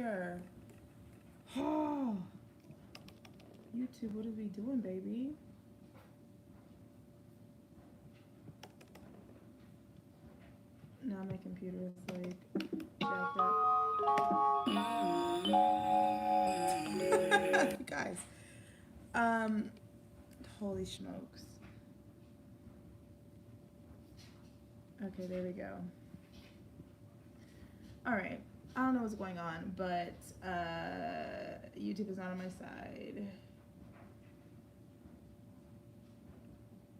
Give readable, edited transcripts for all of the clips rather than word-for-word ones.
here. Oh, YouTube, what are we doing, baby? Now my computer is like jacked up. Guys, holy smokes. Okay, there we go. All right. I don't know what's going on, but YouTube is not on my side.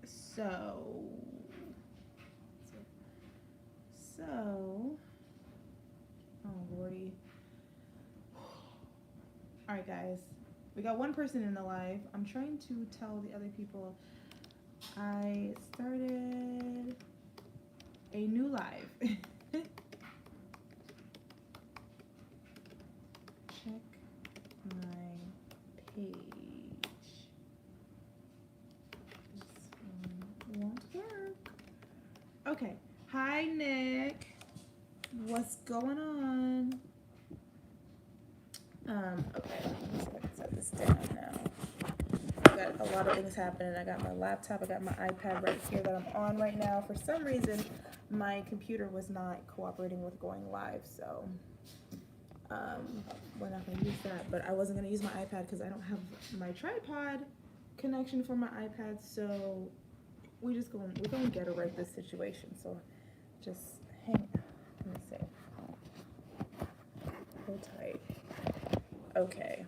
So, oh lordy. All right, guys, we got one person in the live. I'm trying to tell the other people I started a new live. Check my page. This one won't work. Okay. Hi, Nick. What's going on? Okay, let's set this down now. I got a lot of things happening. I got my laptop, I got my iPad right here that I'm on right now. For some reason, my computer was not cooperating with going live, so we're not gonna use that. But I wasn't gonna use my iPad because I don't have my tripod connection for my iPad, so we're gonna get it right this situation. So just hang. Let me see. Hold tight. Okay.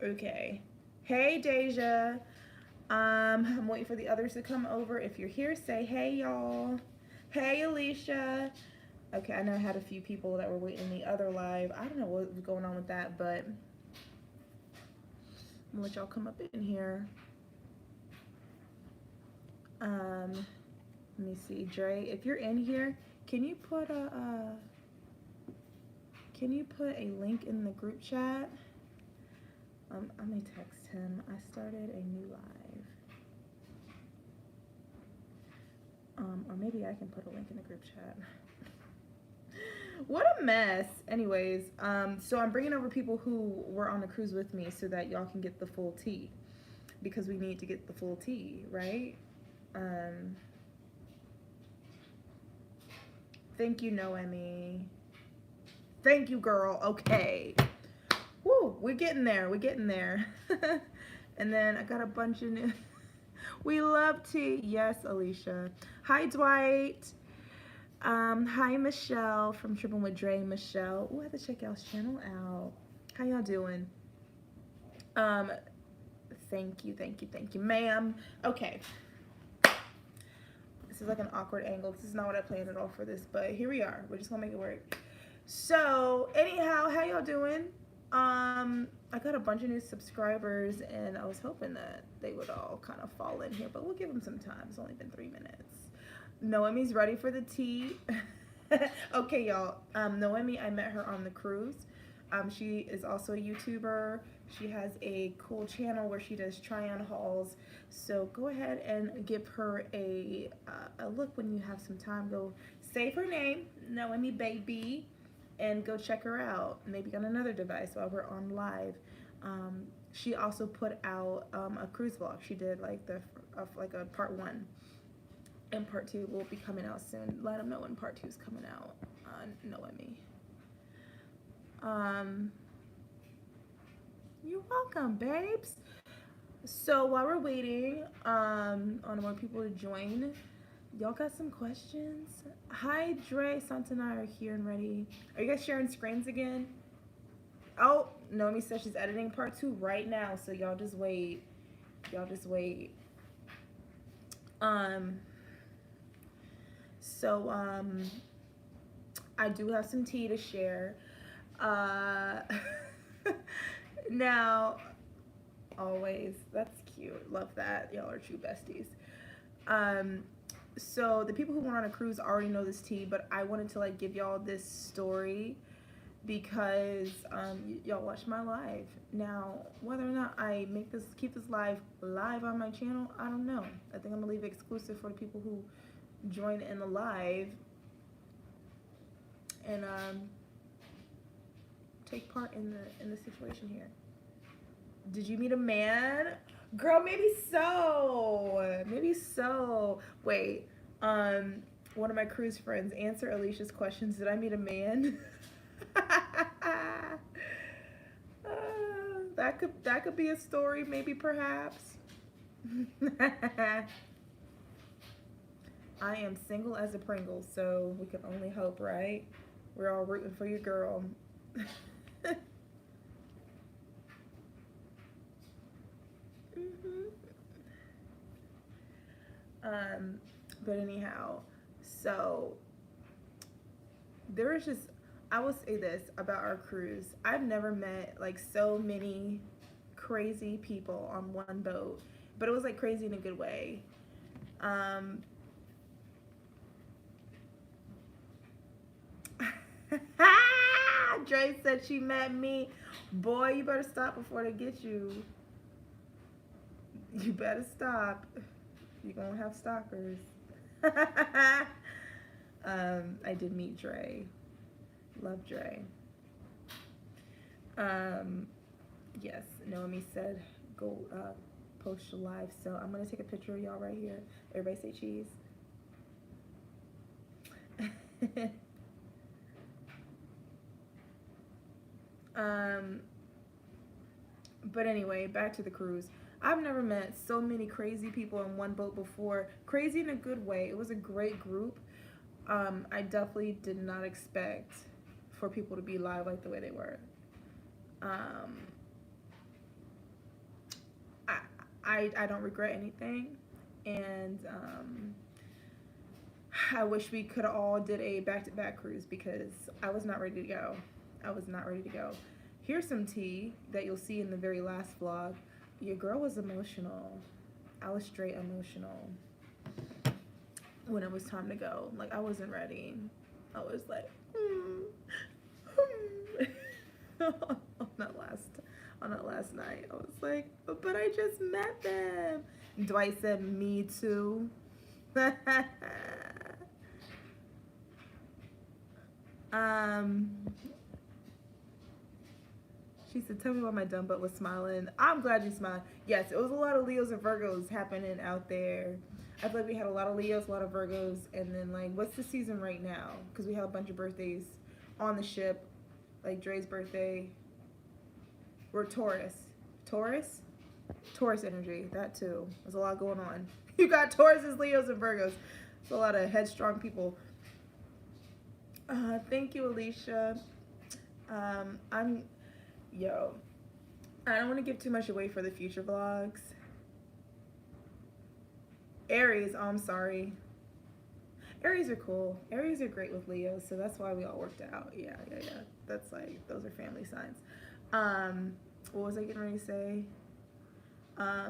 Okay. Hey, Deja. I'm waiting for the others to come over. If you're here, say hey, y'all. Hey, Alicia. Okay, I know I had a few people that were waiting in the other live. I don't know what was going on with that, but I'm gonna let y'all come up in here. Let me see, Dre. If you're in here, can you put a link in the group chat? I may text him. I started a new live. Or maybe I can put a link in the group chat. What a mess. Anyways, so I'm bringing over people who were on the cruise with me so that y'all can get the full tea, because we need to get the full tea, right? Thank you, Noemi. Thank you, girl. Okay. Woo, we're getting there. We're getting there. And then I got a bunch of new. We love tea. Yes, Alicia. Hi, Dwight. Hi, Michelle from Tripping with Dre. Michelle. Ooh, I have to check y'all's channel out. How y'all doing? Thank you, ma'am. Okay. This is like an awkward angle. This is not what I planned at all for this, but here we are. We're just gonna make it work. So, anyhow, how y'all doing? I got a bunch of new subscribers, and I was hoping that they would all kind of fall in here, but we'll give them some time. It's only been 3 minutes. Noemi's ready for the tea. Okay, y'all. Noemi, I met her on the cruise. She is also a YouTuber. She has a cool channel where she does try-on hauls. So go ahead and give her a look when you have some time. Go save her name, Noemi Baby, and go check her out. Maybe on another device while we're on live. She also put out a cruise vlog. She did like a part 1, and part 2 will be coming out soon. Let them know when part 2 is coming out. Noemi. You're welcome, babes. So while we're waiting on more people to join, y'all got some questions? Hi, Dre, Santa and I are here and ready. Are you guys sharing screens again? Oh, Noemi says she's editing part 2 right now, so y'all just wait. Y'all just wait. So I do have some tea to share. Now, always, that's cute. Love that. Y'all are true besties. So the people who went on a cruise already know this tea, but I wanted to like give y'all this story because y'all watch my live. Now, whether or not I keep this live on my channel, I don't know. I think I'm gonna leave it exclusive for the people who join in the live. and take part in the situation here. Did you meet a man? Girl, maybe so. Maybe so. Wait. One of my cruise friends, answer Alicia's questions. Did I meet a man? That could be a story, maybe, perhaps. I am single as a Pringle, so we can only hope, right? We're all rooting for your girl. But anyhow, so there is just, I will say this about our cruise. I've never met like so many crazy people on one boat, but it was like crazy in a good way. Dre said she met me. Boy, you better stop before they get you. You better stop. You're gonna have stalkers. I did meet Dre. Love Dre. Yes, Naomi said go post your live. So I'm gonna take a picture of y'all right here. Everybody say cheese. But anyway, back to the cruise. I've never met so many crazy people in one boat before. Crazy in a good way. It was a great group. I definitely did not expect for people to be live like the way they were. I don't regret anything, and I wish we could all did a back-to-back cruise because I was not ready to go. I was not ready to go. Here's some tea that you'll see in the very last vlog. Your girl was emotional. I was straight emotional when it was time to go. Like, I wasn't ready. I was like, on that last night. I was like, but I just met them. Dwight said, me too. She said, tell me why my dumb butt was smiling. I'm glad you smiled. Yes, it was a lot of Leos and Virgos happening out there. I feel like we had a lot of Leos, a lot of Virgos, and then, like, what's the season right now? Because we have a bunch of birthdays on the ship, like Dre's birthday. We're Taurus. Taurus? Taurus energy, that too. There's a lot going on. You got Tauruses, Leos, and Virgos. It's a lot of headstrong people. Thank you, Alicia. I don't want to give too much away for the future vlogs. Aries, oh, I'm sorry. Aries are cool. Aries are great with Leo, so that's why we all worked out. Yeah. That's like, those are family signs. What was I getting ready to say? What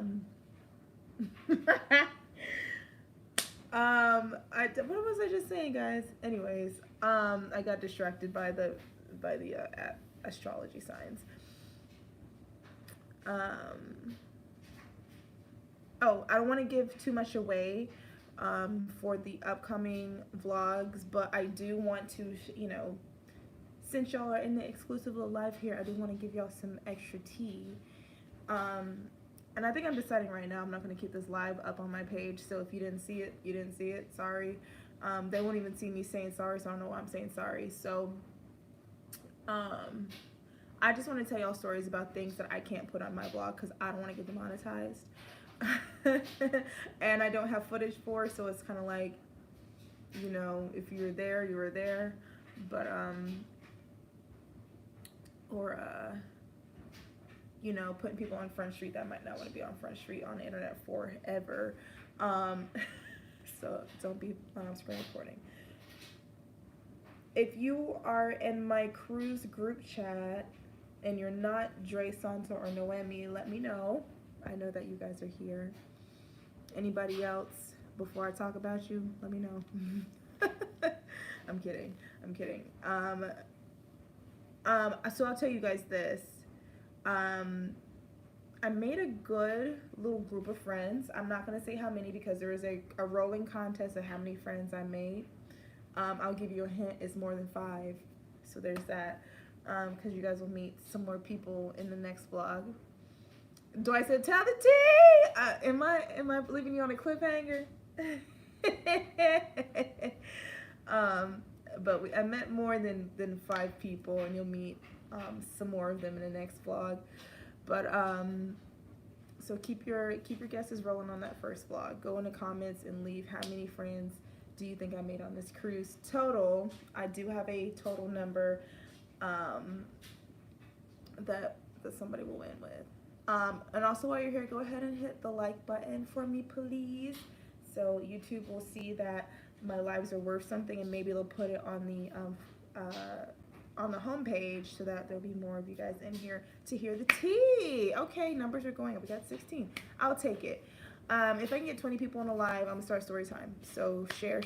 was I just saying, guys? Anyways, I got distracted by the astrology signs. I don't want to give too much away for the upcoming vlogs, but I do want to, since y'all are in the exclusive little live here, I do want to give y'all some extra tea. And I think I'm deciding right now I'm not going to keep this live up on my page, so if you didn't see it, you didn't see it. Sorry. They won't even see me saying sorry, so I don't know why I'm saying sorry. So I just want to tell y'all stories about things that I can't put on my blog because I don't want to get demonetized. And I don't have footage for, so it's kind of like, if you're there, you were there. But putting people on Front Street that might not want to be on Front Street on the internet forever. So don't be screen recording. If you are in my cruise group chat and you're not Dre, Santa, or Noemi, let me know. I know that you guys are here. Anybody else, before I talk about you, let me know. I'm kidding. So I'll tell you guys this. I made a good little group of friends. I'm not going to say how many because there is a rolling contest of how many friends I made. I'll give you a hint. It's more than 5. So there's that. Because you guys will meet some more people in the next vlog. Do I say tell the tea? Am I leaving you on a cliffhanger? But I met more than 5 people, and you'll meet some more of them in the next vlog. But so keep your guesses rolling on that first vlog. Go in the comments and leave how many friends do you think I made on this cruise. Total, I do have a total number that somebody will win with. And also while you're here, go ahead and hit the like button for me, please. So YouTube will see that my lives are worth something, and maybe they'll put it on the homepage so that there'll be more of you guys in here to hear the tea. Okay, numbers are going up. We got 16. I'll take it. If I can get 20 people on the live, I'm gonna start story time. So share.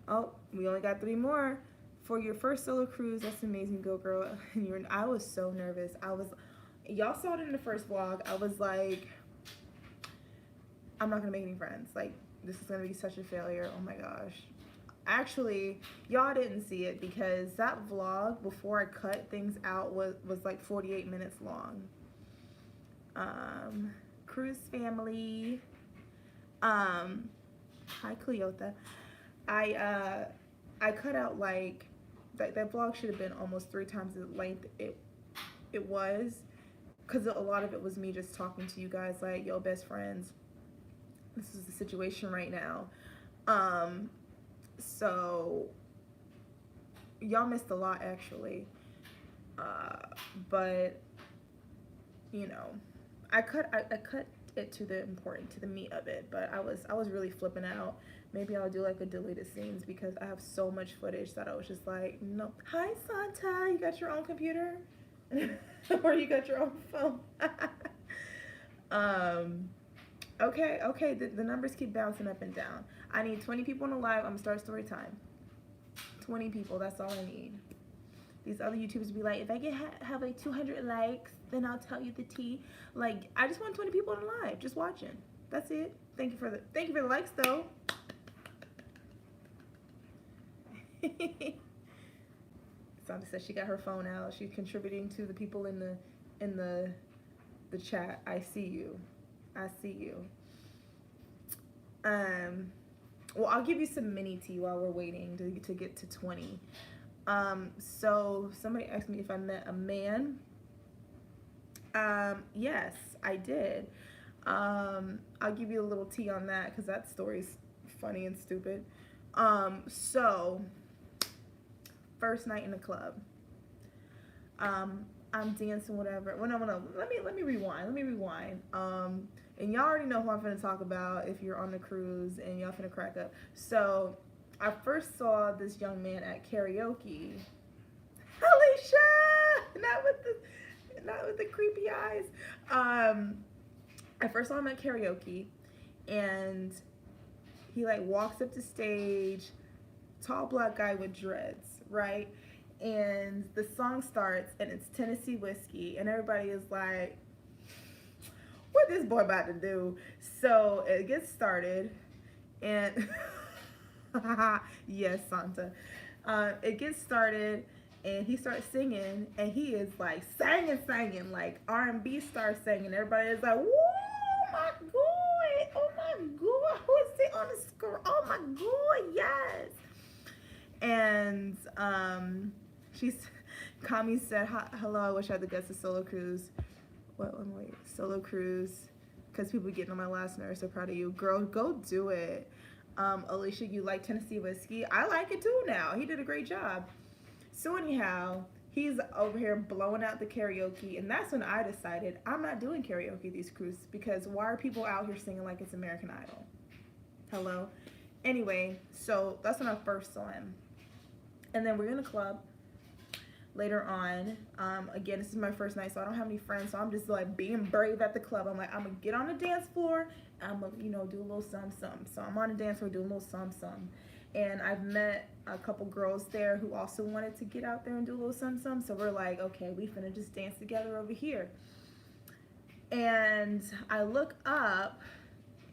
Oh, we only got 3 more. For your first solo cruise, that's amazing. Go girl. I was so nervous. Y'all saw it in the first vlog. I was like, I'm not gonna make any friends. Like, this is gonna be such a failure. Oh my gosh. Actually, y'all didn't see it because that vlog, before I cut things out, was like 48 minutes long. Cruise family. Hi Cleota. I cut out like that vlog should have been almost 3 times the length it was, because a lot of it was me just talking to you guys like, yo, best friends, this is the situation right now. So y'all missed a lot actually, but you know, I cut it to the meat of it, but I was really flipping out. Maybe I'll do like a deleted scenes because I have so much footage that I was just like, no. Hi Santa, you got your own computer? Or you got your own phone? Okay, the numbers keep bouncing up and down. I need 20 people on the live. I'm gonna start story time. 20 people, that's all I need. These other YouTubers be like, if I have like 200 likes, then I'll tell you the tea. Like, I just want 20 people on the live, just watching. That's it. Thank you for the likes though. Santa says she got her phone out. She's contributing to the people in the chat. I see you. Well, I'll give you some mini tea while we're waiting to get to 20. So somebody asked me if I met a man. Yes, I did. I'll give you a little tea on that because that story's funny and stupid. So first night in the club. I'm dancing, whatever. Well, no. Let me rewind. And y'all already know who I'm finna talk about if you're on the cruise and y'all finna crack up. So I first saw this young man at karaoke. Alicia, not with the creepy eyes. I first saw him at karaoke, and he like walks up the stage, tall black guy with dreads, right? And the song starts, and it's Tennessee Whiskey, and everybody is like, what this boy about to do? So it gets started, and yes, Santa. It gets started, and he starts singing, and he is like singing like R&B star singing. Everybody is like, whoa, my God, who is it on the score? Oh my God, yes. And Kami said, hello, I wish I had the guts of solo cruise. Wait, solo cruise, because people getting on my last nerve. So proud of you, girl. Go do it. Alicia, you like Tennessee Whiskey? I like it too now. He did a great job. So anyhow, he's over here blowing out the karaoke, and that's when I decided I'm not doing karaoke these cruises, because why are people out here singing like it's American Idol? Hello. Anyway, so that's when I first saw him, and then we're in a club later on. Again, this is my first night, so I don't have any friends, so I'm just like being brave at the club. I'm like, I'm gonna get on the dance floor, and I'm gonna, you know, do a little some. So I'm on the dance floor doing a little some. And I've met a couple girls there who also wanted to get out there and do a little some. So we're like, okay, we finna just dance together over here. And I look up,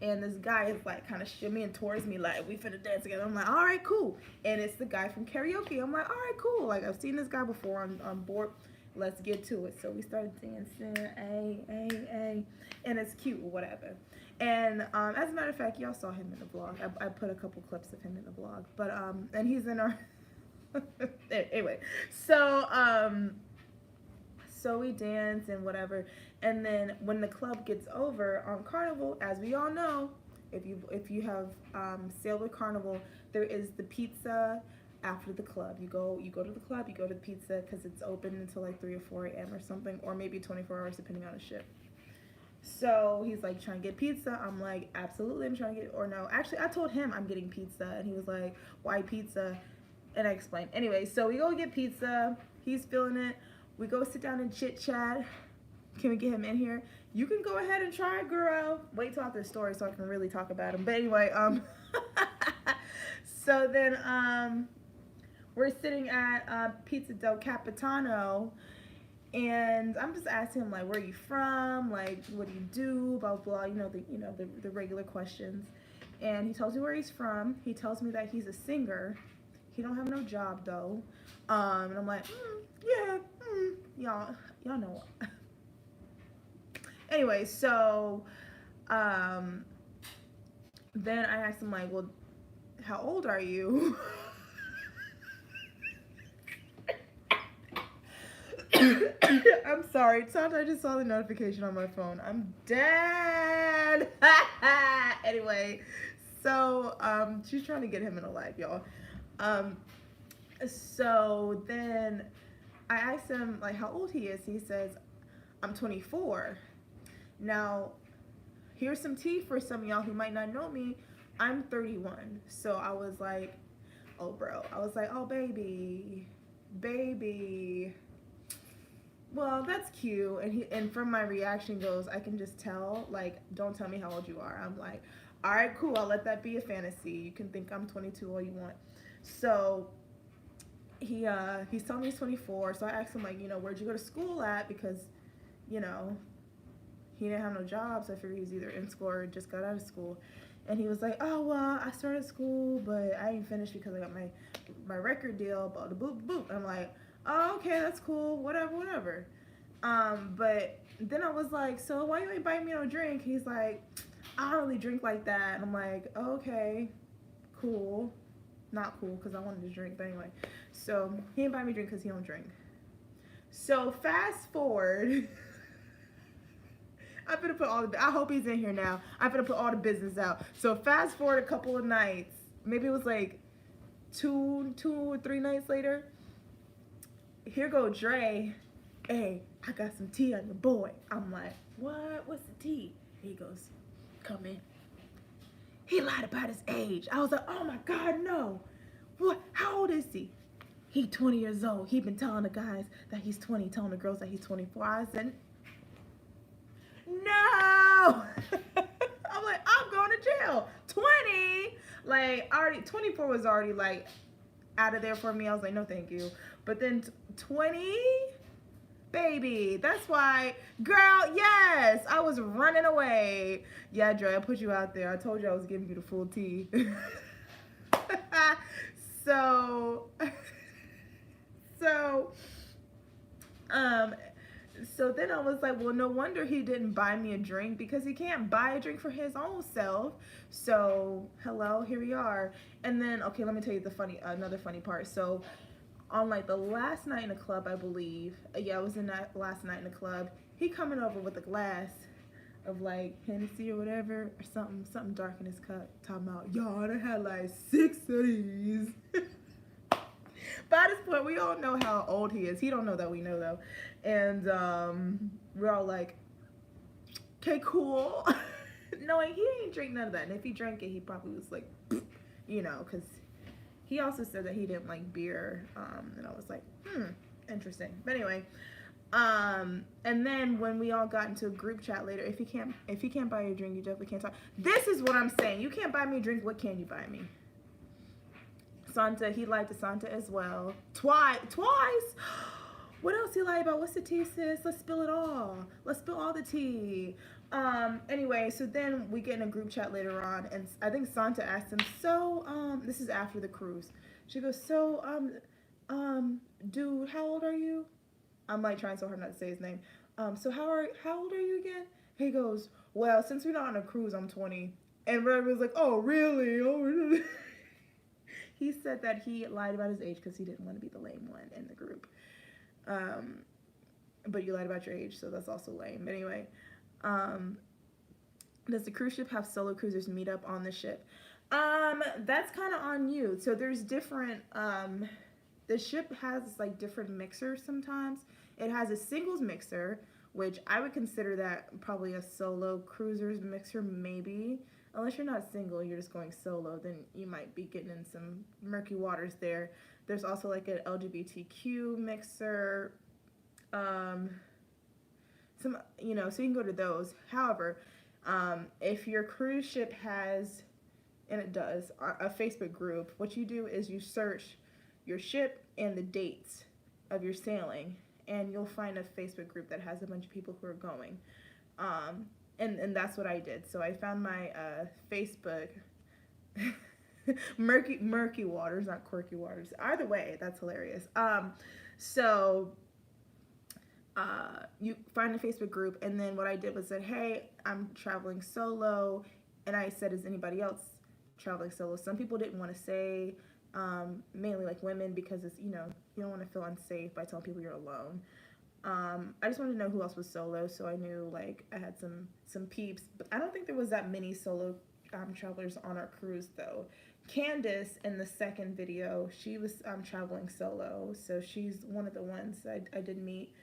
and this guy is like kind of shimmying towards me like, we finna dance together. I'm like, all right, cool. And it's the guy from karaoke. I'm like, all right, cool. Like, I've seen this guy before on board. Let's get to it. So we started dancing, and it's cute or whatever. And as a matter of fact, y'all saw him in the vlog. I put a couple clips of him in the vlog. But and he's in our anyway. So we dance and whatever. And then when the club gets over on Carnival, as we all know, if you have sailed with Carnival, there is the pizza after the club. You go to the club, you go to the pizza because it's open until like 3 or 4 a.m. or something, or maybe 24 hours depending on the ship. So he's like, trying to get pizza. I'm like, absolutely, I'm trying to get, or no. Actually, I told him I'm getting pizza, and he was like, why pizza? And I explained. Anyway, so we go get pizza. He's feeling it. We go sit down and chit chat. Can we get him in here? You can go ahead and try, girl. Wait till after the story so I can really talk about him. But anyway, so then we're sitting at Pizza del Capitano, and I'm just asking him, like, where are you from? Like, what do you do? Blah blah. The regular questions. And he tells me where he's from. He tells me that he's a singer. He don't have no job though. And I'm like, yeah, y'all know. Anyway, so then I asked him, like, well, how old are you? I'm sorry, Todd, I just saw the notification on my phone. I'm dead. Anyway, so she's trying to get him in a life, y'all. So then I asked him, like, how old he is. He says, I'm 24. Now, here's some tea for some of y'all who might not know me. I'm 31. So I was like, oh, bro. I was like, oh, baby. Well, that's cute. And from my reaction goes, I can just tell, like, don't tell me how old you are. I'm like, all right, cool. I'll let that be a fantasy. You can think I'm 22 all you want. So he's telling me he's 24. So I asked him, like, where'd you go to school at? Because, he didn't have no job, so I figured he was either in school or just got out of school. And he was like, oh, well, I started school, but I didn't finish because I got my record deal, blah, blah, blah, blah. I'm like, oh, okay, that's cool, whatever. But then I was like, so why you ain't buying me no drink? He's like, I don't really drink like that. And I'm like, oh, okay, cool. Not cool, because I wanted to drink, but anyway. So he didn't buy me a drink because he don't drink. So fast forward. I'm gonna put I hope he's in here now. I'm gonna put all the business out. So fast forward a couple of nights, maybe it was like two or 3 nights later. Here go Dre. Hey, I got some tea on your boy. I'm like, what? What's the tea? He goes, come in. He lied about his age. I was like, oh my God, no. What? How old is he? He 20 years old. He been telling the guys that he's 20, telling the girls that he's 24. I said, no. I'm like, I'm going to jail. 20, like, already 24 was already like out of there for me. I was like, no, thank you. But then 20, baby, that's why, girl, yes, I was running away. Yeah, Dre, I put you out there. I told you I was giving you the full tea. So then I was like, well, no wonder he didn't buy me a drink, because he can't buy a drink for his own self. So hello, here we are. And then, okay, let me tell you another funny part. So on like the last night in the club, I believe, yeah, it was in that last night in the club, he coming over with a glass of like Hennessy or whatever, or something dark in his cup, talking about, y'all, I had like 6 of these. By this point, we all know how old he is. He don't know that we know though. And we're all like, okay, cool. Knowing he ain't drink none of that. And if he drank it, he probably was like, because he also said that he didn't like beer. And I was like, interesting. But anyway, and then when we all got into a group chat later, if he can't buy you a drink, you definitely can't talk. This is what I'm saying. You can't buy me a drink. What can you buy me? Santa, he lied to Santa as well. Twice. What else he lied about? What's the tea, sis? Let's spill it all. Let's spill all the tea. Anyway, so then we get in a group chat later on, and I think Santa asked him, so, this is after the cruise. She goes, so, dude, how old are you? I'm like trying so hard not to say his name. So how old are you again? He goes, well, since we're not on a cruise, I'm 20. And Red was like, oh, really? Oh, really? He said that he lied about his age because he didn't want to be the lame one in the group. But you lied about your age, so that's also lame. But anyway, does the cruise ship have solo cruisers meet up on the ship? That's kind of on you. So there's different, the ship has like different mixers sometimes. It has a singles mixer, which I would consider that probably a solo cruiser's mixer, maybe. Unless you're not single, you're just going solo, then you might be getting in some murky waters there. There's also like an LGBTQ mixer, some, you know, so you can go to those. However, if your cruise ship has, and it does, a Facebook group, what you do is you search your ship and the dates of your sailing, and you'll find a Facebook group that has a bunch of people who are going. And that's what I did. So I found my Facebook murky waters, not quirky waters. Either way, that's hilarious. So you find a Facebook group, and then what I did was said, hey, I'm traveling solo, and I said, is anybody else traveling solo? Some people didn't want to say, mainly like women, because it's, you know, you don't want to feel unsafe by telling people you're alone. I just wanted to know who else was solo, so I knew like I had some peeps, but I don't think there was that many solo travelers on our cruise though. Candace in the second video, she was traveling solo, so she's one of the ones I did meet.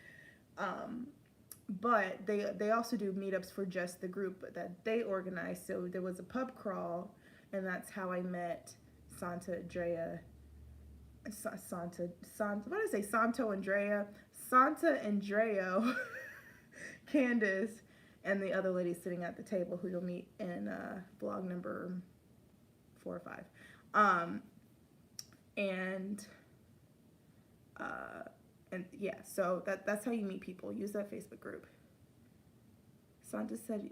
But they also do meetups for just the group that they organized. So there was a pub crawl, and that's how I met Santa Andrea. What did I say? Santo Andrea. Santa Andreo, Candace, and the other lady sitting at the table who you'll meet in vlog number 4 or 5. And yeah, so that's how you meet people. Use that Facebook group. Santa said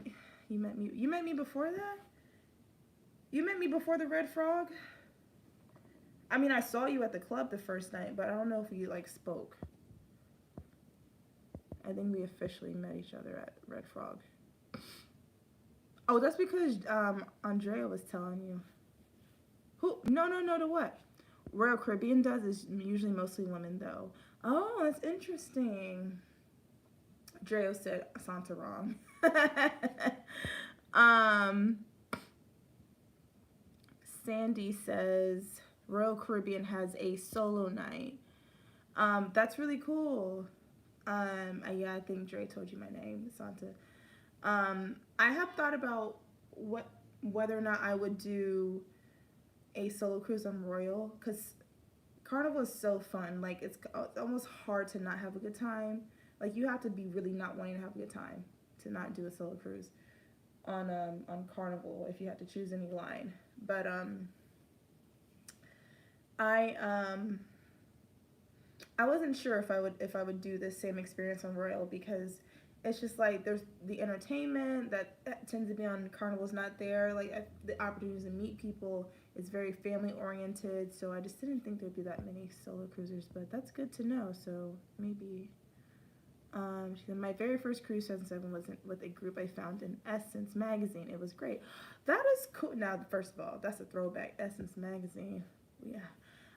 you met me. You met me before that? You met me before the Red Frog? I mean, I saw you at the club the first night, but I don't know if we like spoke. I think we officially met each other at Red Frog. Oh, that's because Andrea was telling you. Who? No, to what? Royal Caribbean does is usually mostly women, though. Oh, that's interesting. Andrea said Santa wrong. Sandy says Royal Caribbean has a solo night. That's really cool. Yeah, I think Dre told you my name, Santa. I have thought about whether or not I would do a solo cruise on Royal, because Carnival is so fun. Like, it's almost hard to not have a good time. Like, you have to be really not wanting to have a good time to not do a solo cruise on Carnival if you had to choose any line. But I wasn't sure if I would do the same experience on Royal, because it's just like there's the entertainment that tends to be on Carnival's not there. Like the opportunities to meet people is very family oriented, so I just didn't think there'd be that many solo cruisers. But that's good to know. So maybe. She said, my very first cruise 2007 was with a group I found in Essence magazine. It was great. That is cool. Now, first of all, that's a throwback. Essence magazine. Yeah.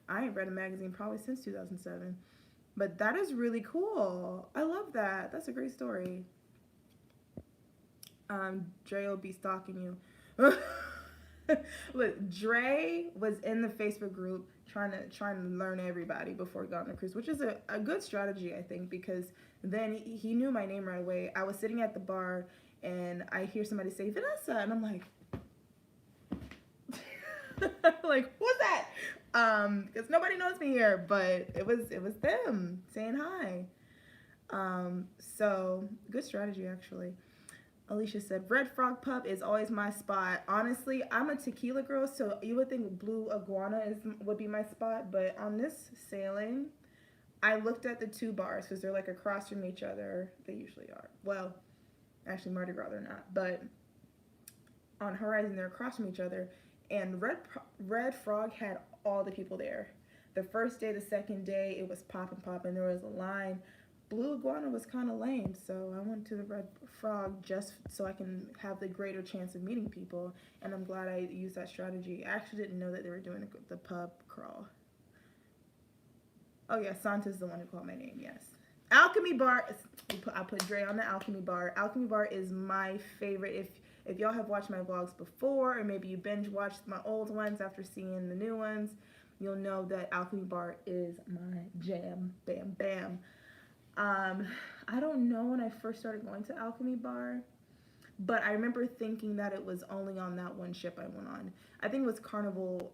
I ain't read a magazine probably since 2007. But that is really cool. I love that. That's a great story. Dre will be stalking you. Look, Dre was in the Facebook group trying to learn everybody before he got on the cruise, which is a good strategy, I think, because then he knew my name right away. I was sitting at the bar and I hear somebody say Vanessa, and I'm like, like, what's that? Because nobody knows me here, but it was them saying hi. So good strategy, actually. Alicia said, Red Frog Pub is always my spot. Honestly, I'm a tequila girl, so you would think Blue Iguana would be my spot, but on this sailing, I looked at the two bars because they're like across from each other. They usually are. Well, actually Mardi Gras they're not, but on Horizon they're across from each other. And Red Frog had all the people there. The first day, the second day, it was popping. There was a line. Blue Iguana was kind of lame, so I went to the Red Frog just so I can have the greater chance of meeting people. And I'm glad I used that strategy. I actually didn't know that they were doing the pub crawl. Oh yeah, Santa's the one who called my name. Yes. Alchemy Bar. I put Dre on the Alchemy Bar. Alchemy Bar is my favorite. If y'all have watched my vlogs before, or maybe you binge watched my old ones after seeing the new ones, you'll know that Alchemy Bar is my jam. Bam, bam. I don't know when I first started going to Alchemy Bar, but I remember thinking that it was only on that one ship I went on. I think it was Carnival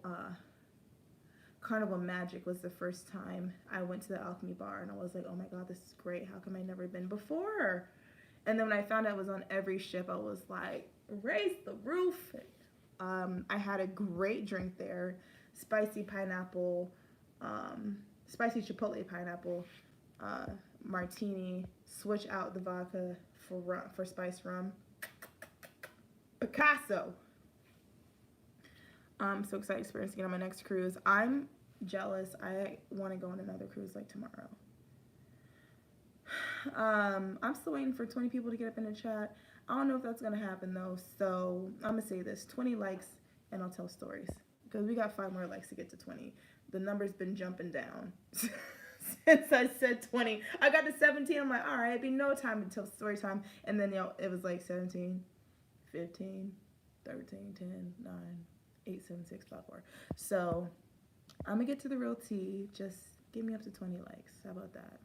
Magic was the first time I went to the Alchemy Bar, and I was like, oh my god, this is great. How come I never been before? And then when I found out it was on every ship, I was like, raise the roof. I had a great drink there. Spicy pineapple, spicy chipotle pineapple, martini. Switch out the vodka for spiced rum. Picasso. I'm so excited to experience again on my next cruise. I'm jealous. I want to go on another cruise like tomorrow. I'm still waiting for 20 people to get up in the chat. I don't know if that's gonna happen though, so I'm gonna say this: 20 likes and I'll tell stories, because we got 5 more likes to get to 20. The number's been jumping down since I said 20. I got to 17. I'm like, all right, it'd be no time until story time, and then it was like 17, 15, 13, 10, 9, 8, 7, 6, 5, 4. So I'm gonna get to the real tea. Just give me up to 20 likes. How about that?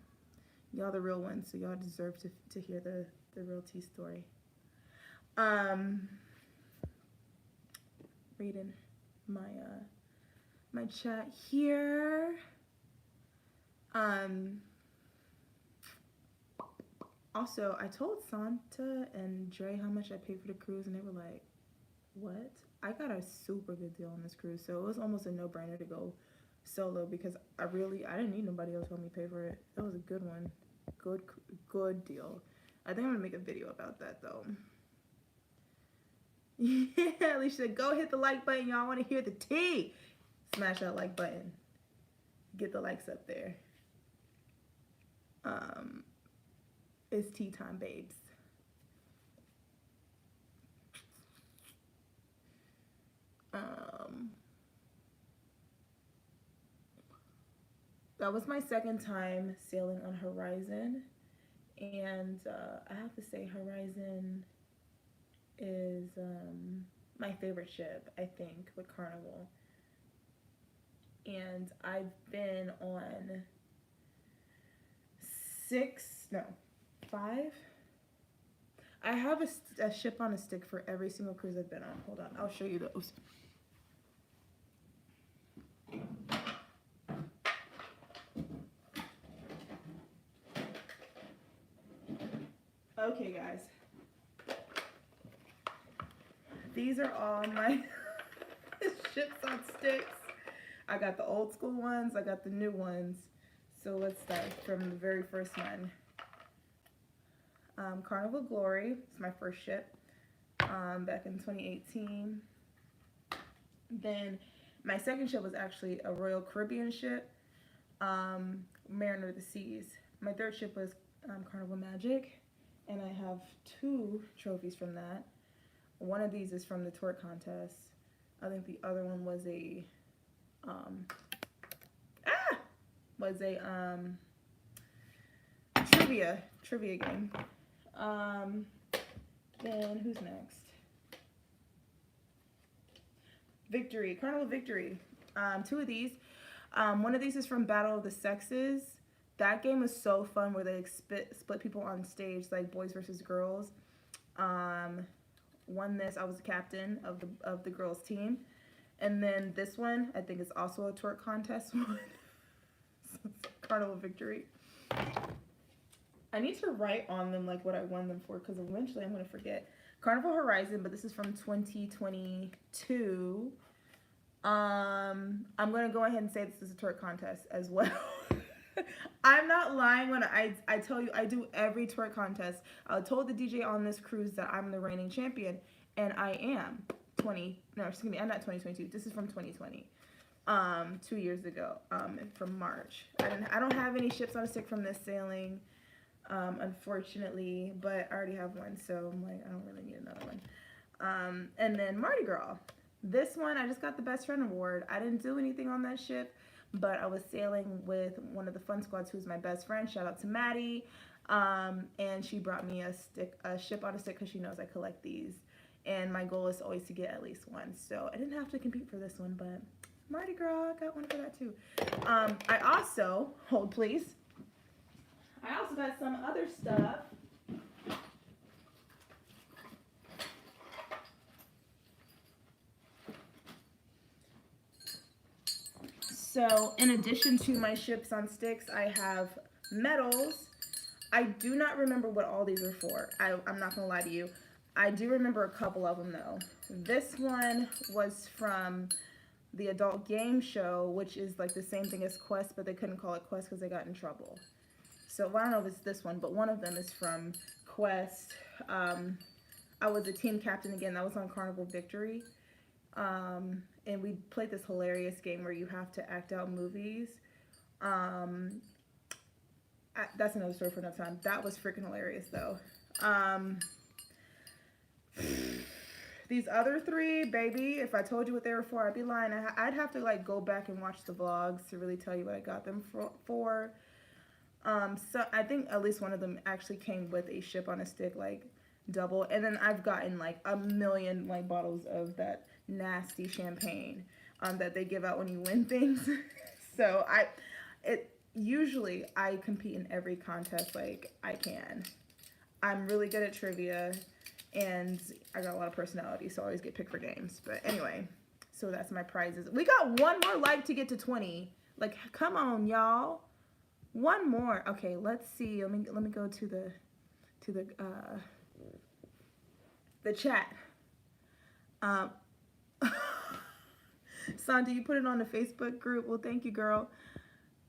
Y'all the real ones, so y'all deserve to hear the real tea story. Reading my my chat here. Also, I told Santa and Dre how much I paid for the cruise, and they were like, what? I got a super good deal on this cruise, so it was almost a no-brainer to go solo, because I didn't need nobody else to help me pay for it. It was a good one. Good deal. I think I'm gonna make a video about that though. Yeah, Alicia, go hit the like button. Y'all want to hear the tea. Smash that like button. Get the likes up there. It's tea time, babes. That was my second time sailing on Horizon, and I have to say Horizon is my favorite ship, I think, with Carnival. And I've been on 5. I have a ship on a stick for every single cruise I've been on. Hold on, I'll show you those. Okay, guys. These are all my ships on sticks. I got the old school ones. I got the new ones. So let's start from the very first one. Carnival Glory. It's my first ship. Back in 2018. Then my second ship was actually a Royal Caribbean ship. Mariner of the Seas. My third ship was Carnival Magic. And I have 2 trophies from that. One of these is from the tour contest. I think the other one was a trivia game. Then who's next? Victory, Carnival Victory. 2 of these. One of these is from Battle of the Sexes. That game was so fun, where they split people on stage, like boys versus girls. Won this. I was the captain of the girls team. And then this one, I think, is also a tour contest one. Carnival Victory. I need to write on them like what I won them for, because eventually I'm going to forget. Carnival Horizon, but this is from 2022. I'm going to go ahead and say this is a tour contest as well. I'm not lying when I tell you I do every twerk contest. I told the DJ on this cruise that I'm the reigning champion, and I am. 20 no, excuse me, I'm not 2022. This is from 2020. 2 years ago. From March. I don't have any ships on a stick from this sailing, unfortunately, but I already have one, so I'm like I don't really need another one. And then Mardi Gras. This one I just got the best friend award. I didn't do anything on that ship, but I was sailing with one of the fun squads who's my best friend. Shout out to Maddie. And she brought me a ship on a stick because she knows I collect these. And my goal is always to get at least one. So I didn't have to compete for this one, but Mardi Gras got one for that too. I also, hold please. I also got some other stuff. So, in addition to my ships on sticks, I have medals. I do not remember what all these are for. I'm not going to lie to you. I do remember a couple of them, though. This one was from the adult game show, which is like the same thing as Quest, but they couldn't call it Quest because they got in trouble. So, I don't know if it's this one, but one of them is from Quest. I was a team captain again. That was on Carnival Victory. And we played this hilarious game where you have to act out movies. That's another story for another time. That was freaking hilarious, though. These other three, baby, if I told you what they were for, I'd be lying. I'd have to like go back and watch the vlogs to really tell you what I got them for. So I think at least one of them actually came with a ship on a stick, like double. And then I've gotten like a million like bottles of that nasty champagne that they give out when you win things. So usually I compete in every contest like I can. I'm really good at trivia and I got a lot of personality, so I always get picked for games. But anyway, so that's my prizes. We got one more like to get to 20. Like, come on, y'all. One more. Okay, let's see. Let me go to the chat. Santa, you put it on the Facebook group. Well, thank you, girl.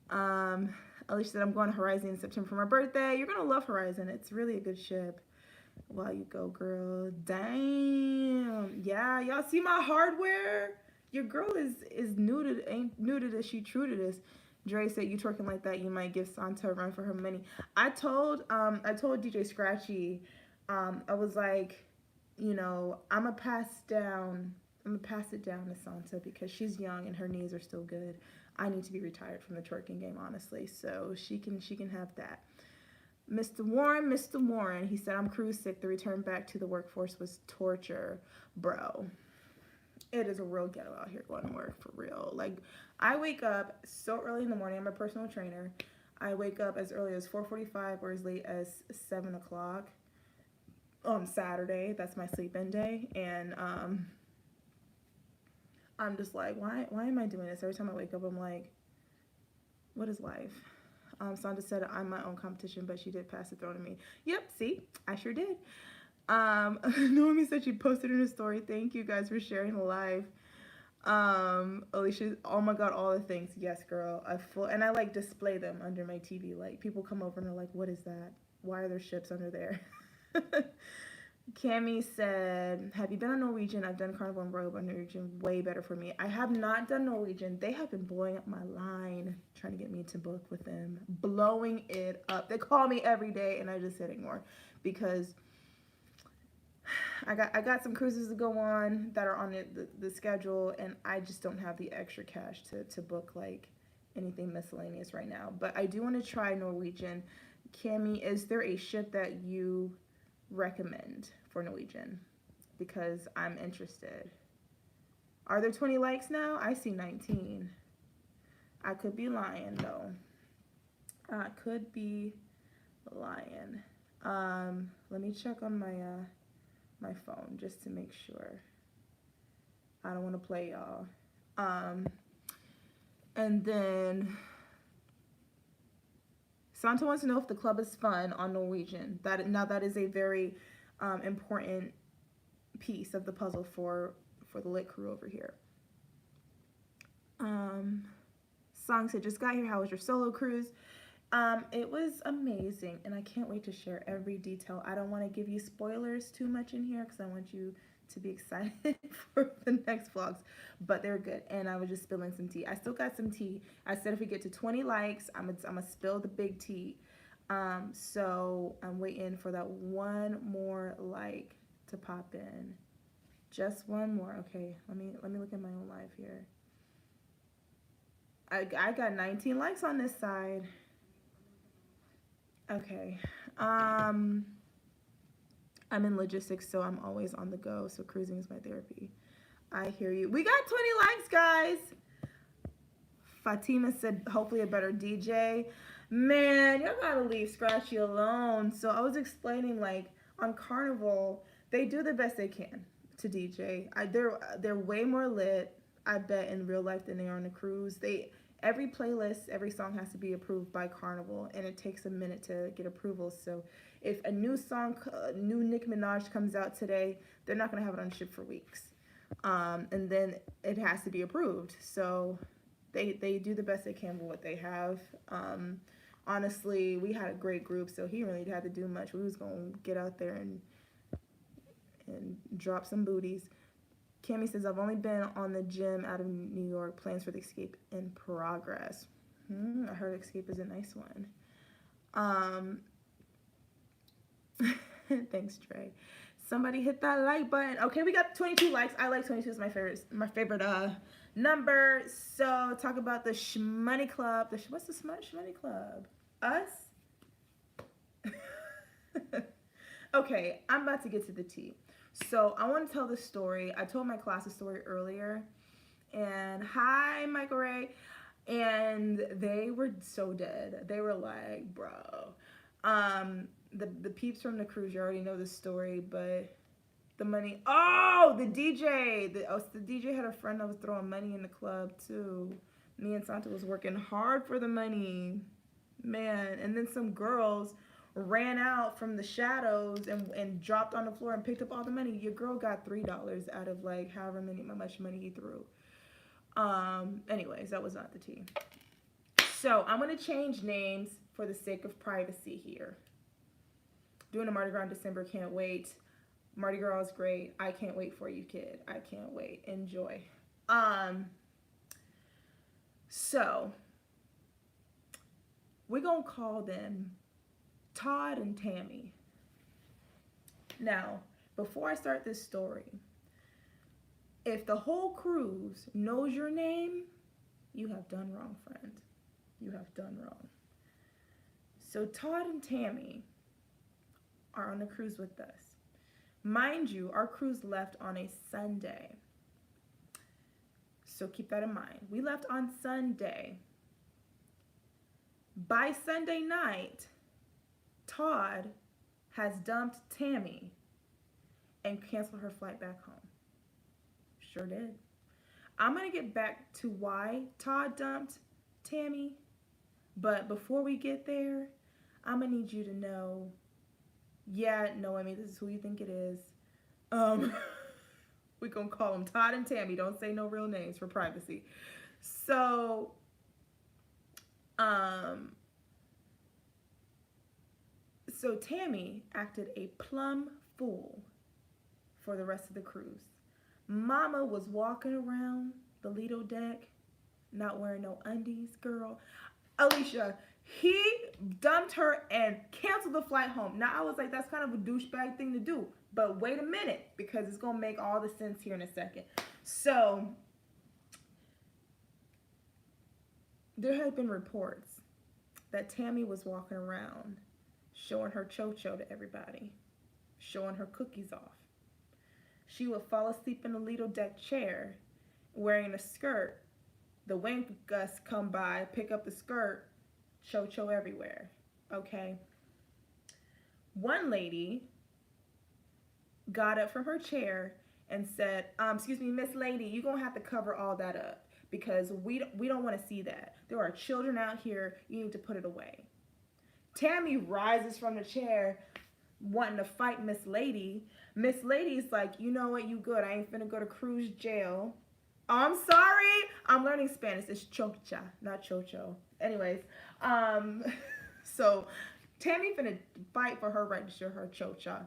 Alicia said, I'm going to Horizon in September for my birthday. You're going to love Horizon. It's really a good ship. While you go, girl. Damn. Yeah, y'all see my hardware? Your girl ain't new to this. She true to this. Dre said, you twerking like that, you might give Santa a run for her money. I told DJ Scratchy, I was like, you know, I'm gonna pass it down to Santa because she's young and her knees are still good. I need to be retired from the twerking game, honestly. So she can have that. Mr. Warren, he said, I'm cruise sick. The return back to the workforce was torture. Bro, it is a real ghetto out here going to work, for real. Like, I wake up so early in the morning. I'm a personal trainer. I wake up as early as 4:45 or as late as 7 o'clock on Saturday. That's my sleep-in day. And I'm just like, why am I doing this? Every time I wake up, I'm like, what is life? Sandra said I'm my own competition, but she did pass the throne to me. Yep, see, I sure did. Naomi said she posted in her story. Thank you guys for sharing the live. Alicia, oh my god, all the things. Yes, girl. And I like display them under my TV. Like, people come over and they're like, what is that? Why are there ships under there? Cami said, have you been on Norwegian? I've done Carnival and Royal, but Norwegian way better for me. I have not done Norwegian. They have been blowing up my line, trying to get me to book with them. Blowing it up. They call me every day, and I just said ignore because I got some cruises to go on that are on the schedule, and I just don't have the extra cash to book like anything miscellaneous right now. But I do want to try Norwegian. Cami, is there a ship that you recommend for Norwegian? Because I'm interested. Are there 20 likes now? I see 19. I could be lying though. I could be lying. Let me check on my phone just to make sure. I don't want to play y'all. And then Santa wants to know if the club is fun on Norwegian. That is a very important piece of the puzzle for the lit crew over here. Song said, just got here. How was your solo cruise? It was amazing, and I can't wait to share every detail. I don't want to give you spoilers too much in here because I want you to be excited for the next vlogs. But they're good, and I was just spilling some tea. I still got some tea. I said if we get to 20 likes, I'm gonna spill the big tea. So I'm waiting for that one more like to pop in. Just one more. Okay, let me look at my own live here. I got 19 likes on this side. Okay. I'm in logistics, so I'm always on the go. So cruising is my therapy. I hear you. We got 20 likes, guys. Fatima said, hopefully a better DJ. Man, y'all gotta leave Scratchy alone. So I was explaining, like, on Carnival, they do the best they can to DJ. They're way more lit, I bet, in real life than they are on the cruise. Every playlist, every song has to be approved by Carnival, and it takes a minute to get approval. So if a new song, new Nicki Minaj comes out today, they're not gonna have it on ship for weeks. And then it has to be approved. So they do the best they can with what they have. Honestly, we had a great group, so he really had to do much. We was gonna get out there and drop some booties. Cammy says, I've only been on the gym out of New York. Plans for the escape in progress. I heard escape is a nice one. Thanks, Trey. Somebody hit that like button. Okay, we got 22 likes. I like 22 is my favorite number. So talk about the Shmoney Club. What's the Shmoney Club? Us? Okay, I'm about to get to the tea. So I want to tell this story. I told my class a story earlier. And hi, Michael Ray. And they were so dead. They were like, bro. The peeps from the cruise, you already know the story, but the money. Oh, the DJ. The DJ had a friend that was throwing money in the club too. Me and Santa was working hard for the money. Man, and then some girls ran out from the shadows and dropped on the floor and picked up all the money. Your girl got $3 out of like however much money he threw. Anyways, that was not the tea. So I'm gonna change names for the sake of privacy here. Doing a Mardi Gras in December, can't wait. Mardi Gras is great. I can't wait for you, kid. I can't wait. Enjoy. So we're gonna call them Todd and Tammy. Now, before I start this story, if the whole cruise knows your name, you have done wrong, friend. You have done wrong. So Todd and Tammy are on the cruise with us. Mind you, our cruise left on a Sunday. So keep that in mind. We left on Sunday. By Sunday night, Todd has dumped Tammy and canceled her flight back home. Sure did. I'm going to get back to why Todd dumped Tammy, but before we get there, I'm going to need you to know, yeah, Noemi, this is who you think it is. We're going to call them Todd and Tammy. Don't say no real names for privacy. So, so Tammy acted a plumb fool for the rest of the cruise. Mama was walking around the Lido deck, not wearing no undies, girl. Alicia, he dumped her and canceled the flight home. Now, I was like, that's kind of a douchebag thing to do. But wait a minute, because it's going to make all the sense here in a second. So, there had been reports that Tammy was walking around showing her cho-cho to everybody, showing her cookies off. She would fall asleep in the Lido deck chair wearing a skirt. The wind gusts come by, pick up the skirt, cho-cho everywhere, okay? One lady got up from her chair and said, excuse me, Miss Lady, you're going to have to cover all that up because we don't want to see that. There are children out here. You need to put it away. Tammy rises from the chair wanting to fight Miss Lady. Miss Lady's like, you know what, you good. I ain't finna go to cruise jail. Oh, I'm sorry. I'm learning Spanish. It's chocha, not chocho. Anyways, So Tammy finna fight for her right to share her chocha.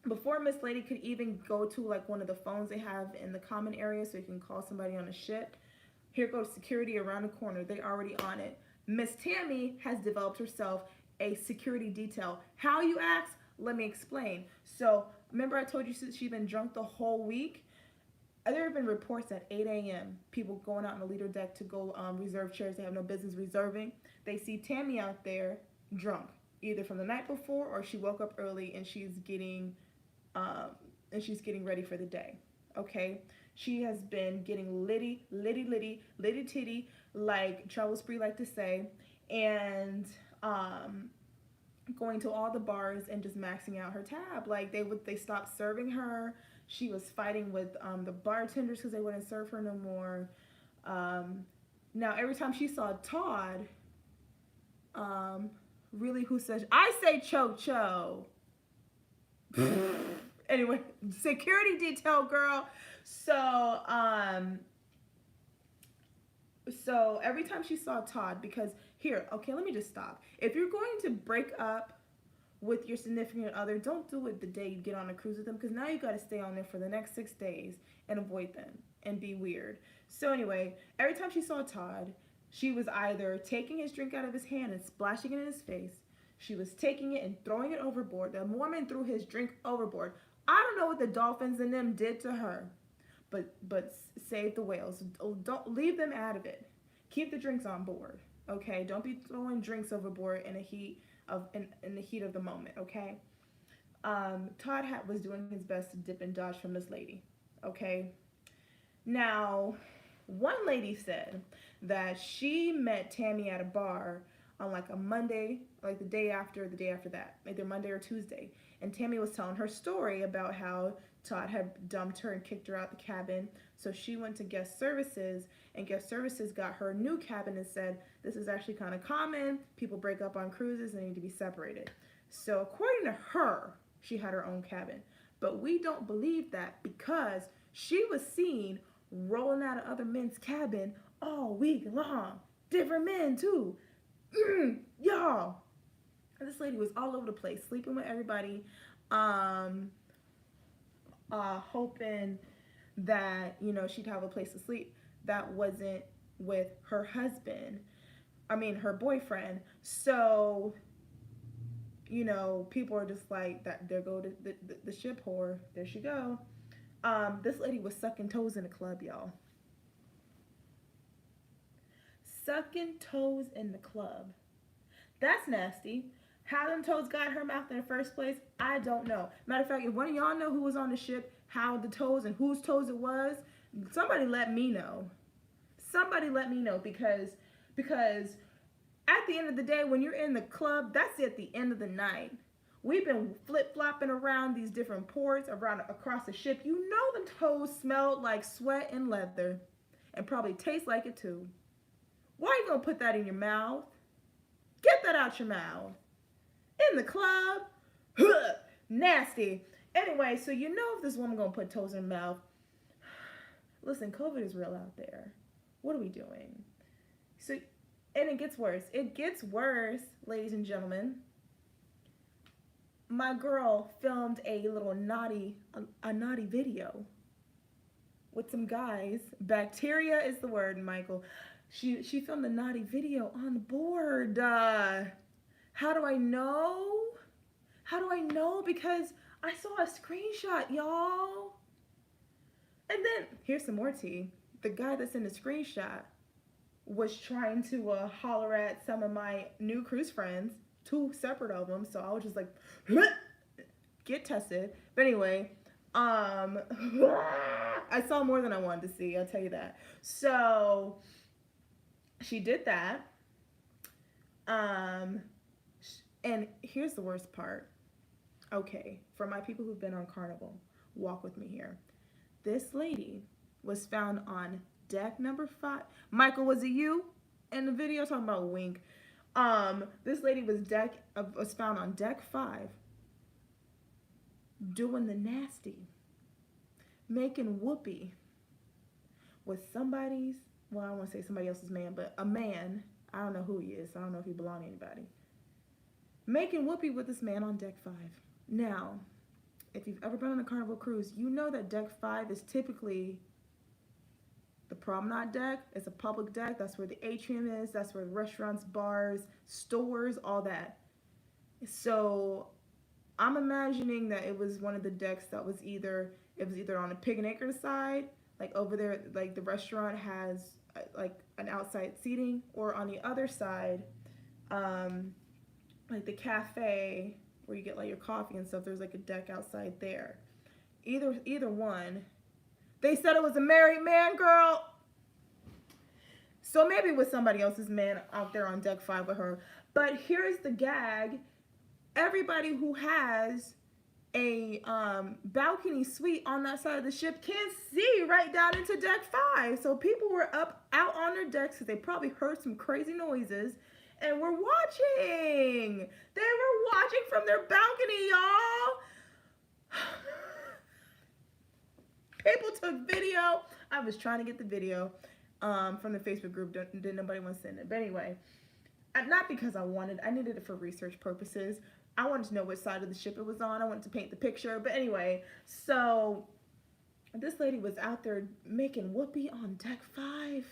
Before Miss Lady could even go to like one of the phones they have in the common area so you can call somebody on a ship, here goes security around the corner. They already on it. Miss Tammy has developed herself a security detail. How, you ask? Let me explain. So remember I told you she's been drunk the whole week? There have been reports at 8 a.m. people going out on the leader deck to go reserve chairs they have no business reserving. They see Tammy out there drunk, either from the night before or she woke up early and um, she's getting ready for the day. Okay, she has been getting litty titty, like Travel Spree like to say, and going to all the bars and just maxing out her tab. Like they stopped serving her. She was fighting with the bartenders because they wouldn't serve her no more. Now every time she saw Todd, really, who says I say cho. Anyway, security detail girl. So every time she saw Todd, because here, okay, let me just stop. If you're going to break up with your significant other, don't do it the day you get on a cruise with them, because now you got to stay on there for the next 6 days and avoid them and be weird. So anyway, every time she saw Todd, she was either taking his drink out of his hand and splashing it in his face. She was taking it and throwing it overboard. The Mormon threw his drink overboard. I don't know what the dolphins and them did to her, but save the whales. Don't leave them out of it. Keep the drinks on board, okay? Don't be throwing drinks overboard in the heat of the moment, okay? Todd was doing his best to dip and dodge from this lady, okay? Now, one lady said that she met Tammy at a bar on like a Monday, like the day after that, either Monday or Tuesday. And Tammy was telling her story about how Todd had dumped her and kicked her out the cabin. So she went to guest services, and guest services got her a new cabin and said, this is actually kind of common. People break up on cruises and need to be separated. So according to her, she had her own cabin. But we don't believe that, because she was seen rolling out of other men's cabin all week long. Different men too. Y'all, this lady was all over the place, sleeping with everybody, hoping that, she'd have a place to sleep that wasn't with her husband. I mean, her boyfriend. So, people are just like, that. There go the ship whore. There she go. This lady was sucking toes in the club, y'all. Sucking toes in the club. That's nasty. How them toes got her mouth in the first place, I don't know. Matter of fact, if one of y'all know who was on the ship, how the toes and whose toes it was, somebody let me know. Somebody let me know, because at the end of the day, when you're in the club, that's at the end of the night. We've been flip-flopping around these different ports across the ship. You know the toes smelled like sweat and leather, and probably taste like it too. Why are you gonna put that in your mouth? Get that out your mouth. In the club? Nasty. Anyway, so if this woman gonna put toes in her mouth. Listen, COVID is real out there. What are we doing? So, and it gets worse. It gets worse, ladies and gentlemen. My girl filmed a naughty video with some guys. Bacteria is the word, Michael. She filmed a naughty video on board. How do I know? Because I saw a screenshot, y'all. And then, here's some more tea. The guy that's in the screenshot was trying to holler at some of my new cruise friends, 2 separate of them. So I was just like, get tested. But anyway, I saw more than I wanted to see, I'll tell you that. So she did that. And here's the worst part. Okay, for my people who've been on Carnival, walk with me here. This lady was found on deck number 5. Michael, was it you in the video? Talking about wink. This lady was found on deck 5 doing the nasty, making whoopee with somebody's, well, I don't want to say somebody else's man, but a man. I don't know who he is. So I don't know if he belongs to anybody. making whoopee with this man on deck 5. Now, if you've ever been on a Carnival cruise, you know that deck 5 is typically the promenade deck. It's a public deck. That's where the atrium is. That's where restaurants, bars, stores, all that. So I'm imagining that it was one of the decks that was either on the picnicker side, like over there, like the restaurant has like an outside seating, or on the other side, like the cafe where you get like your coffee and stuff. There's like a deck outside there. Either one. They said it was a married man, girl. So maybe it was somebody else's man out there on deck 5 with her. But here's the gag. Everybody who has a balcony suite on that side of the ship can't see right down into deck 5. So people were out on their decks because they probably heard some crazy noises and were watching. They were watching from their balcony, y'all. People took video. I was trying to get the video from the Facebook group. Didn't nobody want to send it. But anyway, not because I needed it for research purposes. I wanted to know which side of the ship it was on. I wanted to paint the picture. But anyway, so this lady was out there making whoopee on deck 5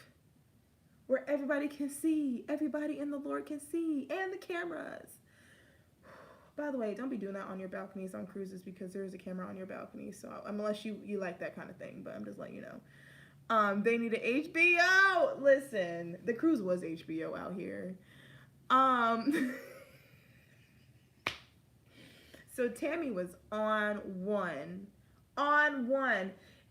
where everybody can see. Everybody in the Lord can see. And the cameras. By the way, don't be doing that on your balconies on cruises, because there is a camera on your balcony. So unless you like that kind of thing, but I'm just letting you know. They need an HBO. Listen, the cruise was HBO out here. So Tammy was on one.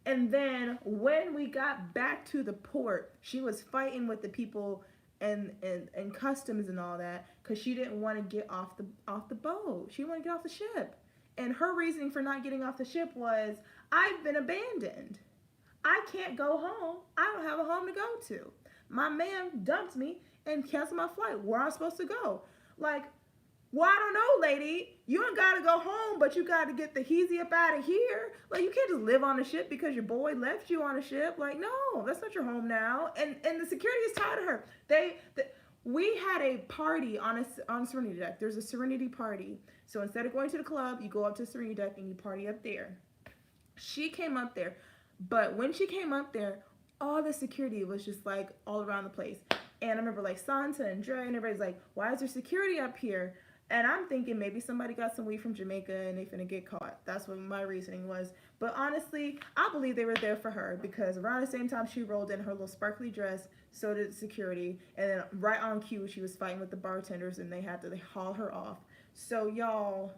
And then when we got back to the port, she was fighting with the people and customs and all that, because she didn't want to get off the boat. She wanted to get off the ship. And her reasoning for not getting off the ship was, I've been abandoned. I can't go home. I don't have a home to go to. My man dumped me and canceled my flight. Where am I supposed to go? Like, well, I don't know, lady. You ain't got to go home, but you got to get the heezy up out of here. Like, you can't just live on a ship because your boy left you on a ship. Like, no, that's not your home now. And the security is tired of her. We had a party on Serenity Deck. There's a Serenity party. So instead of going to the club, you go up to Serenity Deck and you party up there. She came up there. But when she came up there, all the security was just like all around the place. And I remember like Santa and Dre and everybody's like, why is there security up here? And I'm thinking maybe somebody got some weed from Jamaica and they finna get caught. That's what my reasoning was. But honestly, I believe they were there for her, because around the same time she rolled in her little sparkly dress, so did security. And then right on cue, she was fighting with the bartenders and they had to haul her off. So y'all,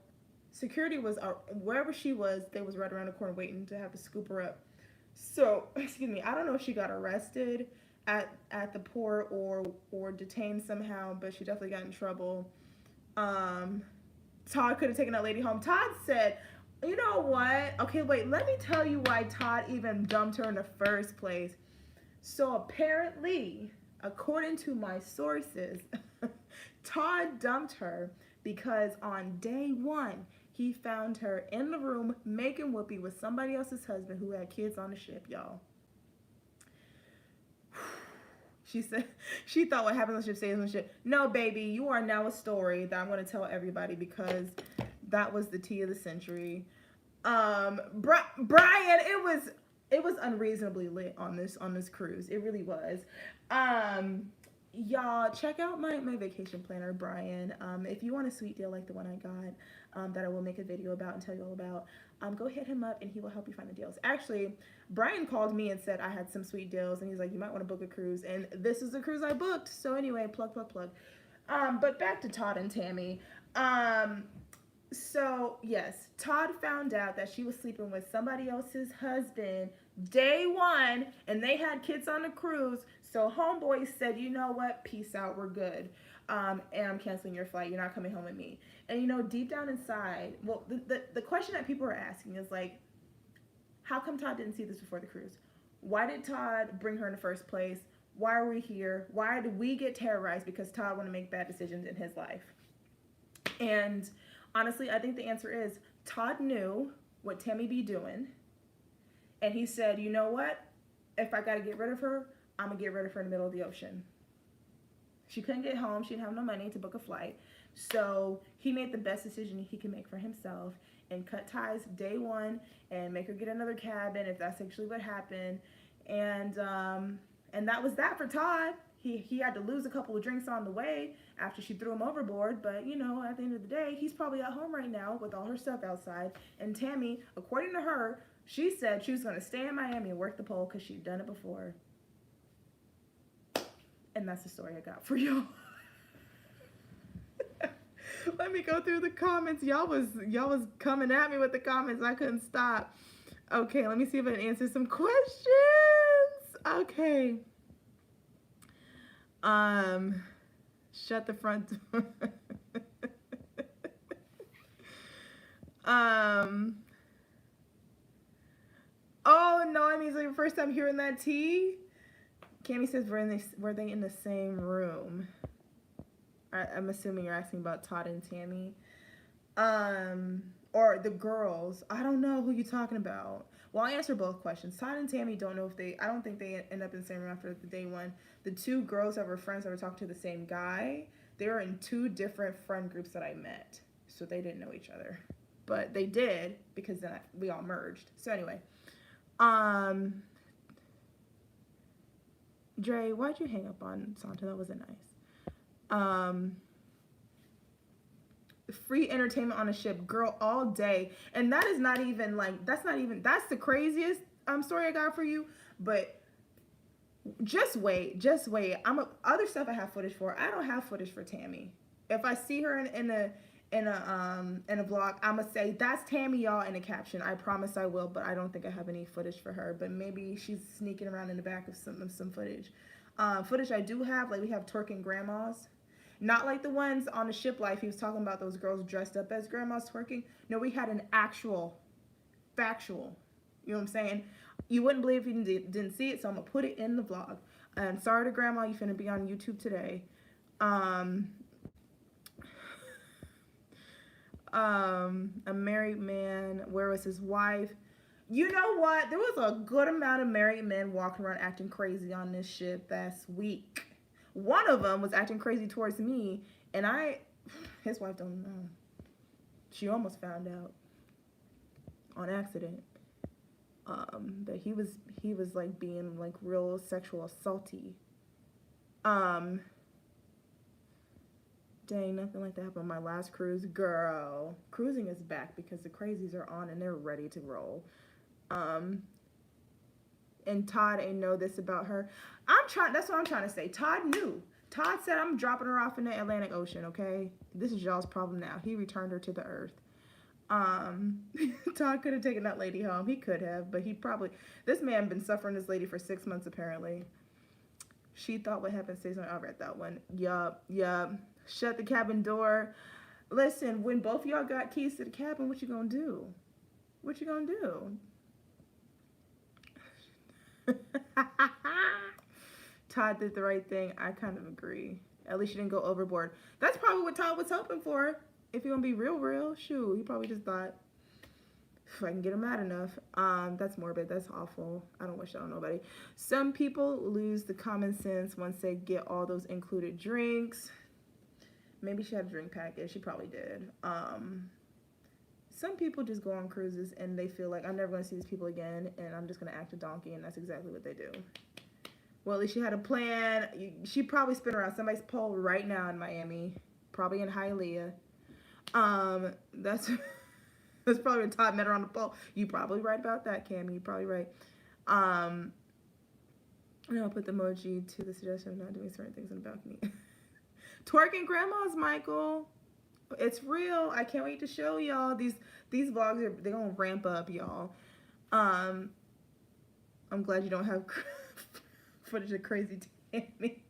security was, wherever she was, they was right around the corner waiting to have to scoop her up. So, excuse me, I don't know if she got arrested at the port or detained somehow, but she definitely got in trouble. Todd could have taken that lady home. Todd said, you know what? Okay, wait, let me tell you why Todd even dumped her in the first place. So apparently, according to my sources, Todd dumped her because on day 1, he found her in the room making whoopee with somebody else's husband who had kids on the ship, y'all. She said she thought what happened on the ship stays on the ship. No, baby, you are now a story that I'm going to tell everybody, because that was the tea of the century. Brian, it was unreasonably lit on this cruise. It really was. Y'all check out my vacation planner, Brian. If you want a sweet deal like the one I got, that I will make a video about and tell you all about, go hit him up and he will help you find the deals. Actually, Brian called me and said I had some sweet deals, and he's like, you might want to book a cruise, and this is the cruise I booked. So anyway, plug. But back to Todd and Tammy. So yes, Todd found out that she was sleeping with somebody else's husband day 1, and they had kids on the cruise. So homeboy said, you know what, peace out, we're good. And I'm canceling your flight. You're not coming home with me. And you know, deep down inside, well, the question that people are asking is like, how come Todd didn't see this before the cruise? Why did Todd bring her in the first place? Why are we here? Why did we get terrorized because Todd wanted to make bad decisions in his life? And honestly, I think the answer is Todd knew what Tammy be doing. And he said, you know what? If I got to get rid of her, I'm going to get rid of her in the middle of the ocean. She couldn't get home. She didn't have no money to book a flight. So he made the best decision he could make for himself and cut ties day one and make her get another cabin if that's actually what happened. And that was that for Todd. He had to lose a couple of drinks on the way after she threw him overboard. But, you know, at the end of the day, he's probably at home right now with all her stuff outside. And Tammy, according to her, she said she was going to stay in Miami and work the pole because she'd done it before. And that's the story I got for you. Let me go through the comments. Y'all was coming at me with the comments. I couldn't stop. Okay, let me see if I can answer some questions. Okay. Shut the front door. Oh no, I mean it's like your first time hearing that tea. Cammy says were they in the same room? I'm assuming you're asking about Todd and Tammy. Or the girls. I don't know who you're talking about. Well, I answer both questions. Todd and Tammy don't know if I don't think they end up in the same room after the day one. The two girls that were friends that were talking to the same guy, they were in two different friend groups that I met. So they didn't know each other. But they did because then we all merged. So anyway. Dre, why'd you hang up on Santa? That wasn't nice. Free entertainment on a ship, girl, all day. And that is not even like, that's the craziest story I got for you. But just wait. Other stuff I have footage for. I don't have footage for Tammy. If I see her in a vlog, I'ma say that's Tammy, y'all, in a caption. I promise I will, but I don't think I have any footage for her. But maybe she's sneaking around in the back of some footage. Footage I do have, like we have twerking grandmas. Not like the ones on the ship life. He was talking about those girls dressed up as grandmas twerking. No, we had an actual, factual. You know what I'm saying? You wouldn't believe if you didn't see it, so I'm going to put it in the vlog. And sorry to grandma, you finna be on YouTube today. A married man, where was his wife? You know what? There was a good amount of married men walking around acting crazy on this ship last week. One of them was acting crazy towards me, and his wife don't know. She almost found out on accident. But he was like being like real sexual assaulty. Dang, nothing like that happened on my last cruise. Girl, cruising is back because the crazies are on and they're ready to roll. And Todd ain't know this about her. That's what I'm trying to say. Todd knew. Todd said, I'm dropping her off in the Atlantic Ocean, okay? This is y'all's problem now. He returned her to the earth. Todd could have taken that lady home. He could have, but this man been suffering this lady for 6 months, apparently. She thought what happened, say something. I read that one. Yup. Shut the cabin door. Listen, when both of y'all got keys to the cabin, what you gonna do? Todd did the right thing. I kind of agree. At least you didn't go overboard. That's probably what Todd was hoping for. If you're gonna be real, shoot, he probably just thought, if I can get him mad enough. That's morbid. That's awful. I don't wish that on nobody. Some people lose the common sense once they get all those included drinks. Maybe she had a drink package. She probably did. Some people just go on cruises and they feel like I'm never going to see these people again and I'm just going to act a donkey, and that's exactly what they do. Well, at least she had a plan. She probably spin around somebody's pole right now in Miami, probably in Hialeah. That's probably when Todd met her on the pole. You probably right about that, Cammy. You're probably right. And I'll put the emoji to the suggestion of not doing certain things in the balcony. Twerking grandmas, Michael. It's real. I can't wait to show y'all. These vlogs they're gonna ramp up, y'all. I'm glad you don't have footage of crazy Tammy.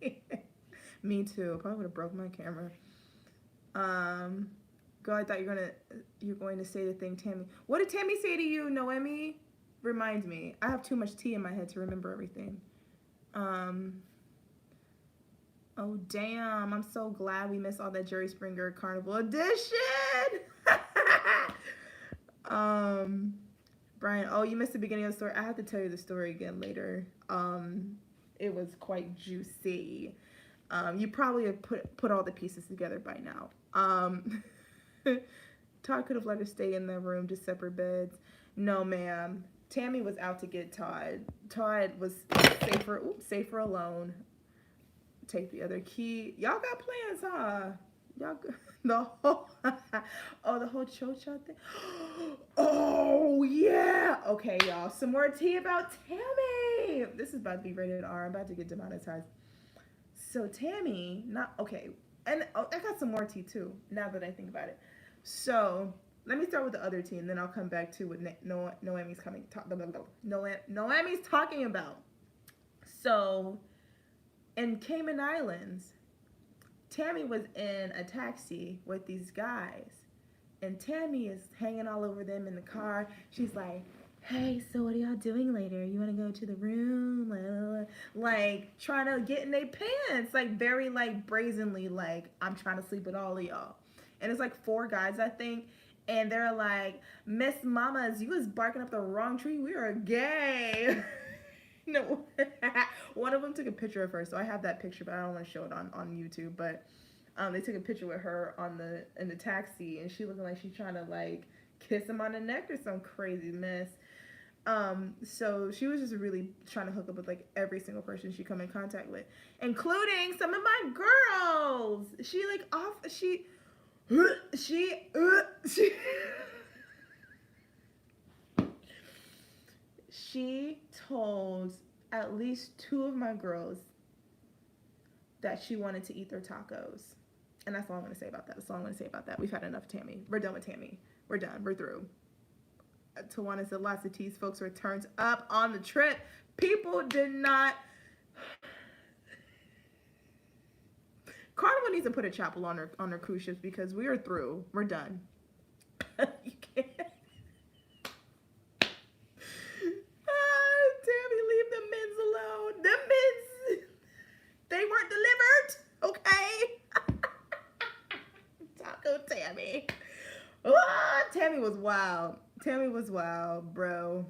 Me too. Probably would have broke my camera. Girl, I thought you're going to say the thing, Tammy. What did Tammy say to you, Noemi? Remind me. I have too much tea in my head to remember everything. Oh, damn. I'm so glad we missed all that Jerry Springer Carnival Edition. Brian, oh, you missed the beginning of the story. I have to tell you the story again later. It was quite juicy. You probably have put all the pieces together by now. Todd could have let her stay in the room, just separate beds. No, ma'am. Tammy was out to get Todd. Todd was safer alone. Take the other key. Y'all got plans, huh? Y'all the whole the whole cho-cha thing. Oh yeah. Okay, y'all. Some more tea about Tammy. This is about to be rated R. I'm about to get demonetized. So Tammy, not okay, and I got some more tea too. Now that I think about it. So let me start with the other tea, and then I'll come back to what Noemi's Noemi's talking about. So in Cayman Islands, Tammy was in a taxi with these guys, and Tammy is hanging all over them in the car. She's like, hey, so what are y'all doing later? You want to go to the room? Like, trying to get in their pants, like, very, like, brazenly, like, I'm trying to sleep with all of y'all. And it's, like, 4 guys, I think, and they're like, Miss Mamas, you was barking up the wrong tree. We are gay. No, one of them took a picture of her, so I have that picture, but I don't want to show it on YouTube. But they took a picture with her in the taxi, and she looking like she's trying to like kiss him on the neck or some crazy mess. So she was just really trying to hook up with like every single person she come in contact with, including some of my girls. She told at least 2 of my girls that she wanted to eat their tacos. And that's all I'm going to say about that. That's all I'm going to say about that. We've had enough Tammy. We're done with Tammy. We're done. We're through. Tawana said lots of teas. Folks were turned up on the trip. People did not. Carnival needs to put a chapel on her cruise ships because we are through. We're done. You can't. Tammy, leave the men's alone. The men's, they weren't delivered. Okay. Taco Tammy. Ah, Tammy was wild. Tammy was wild, bro.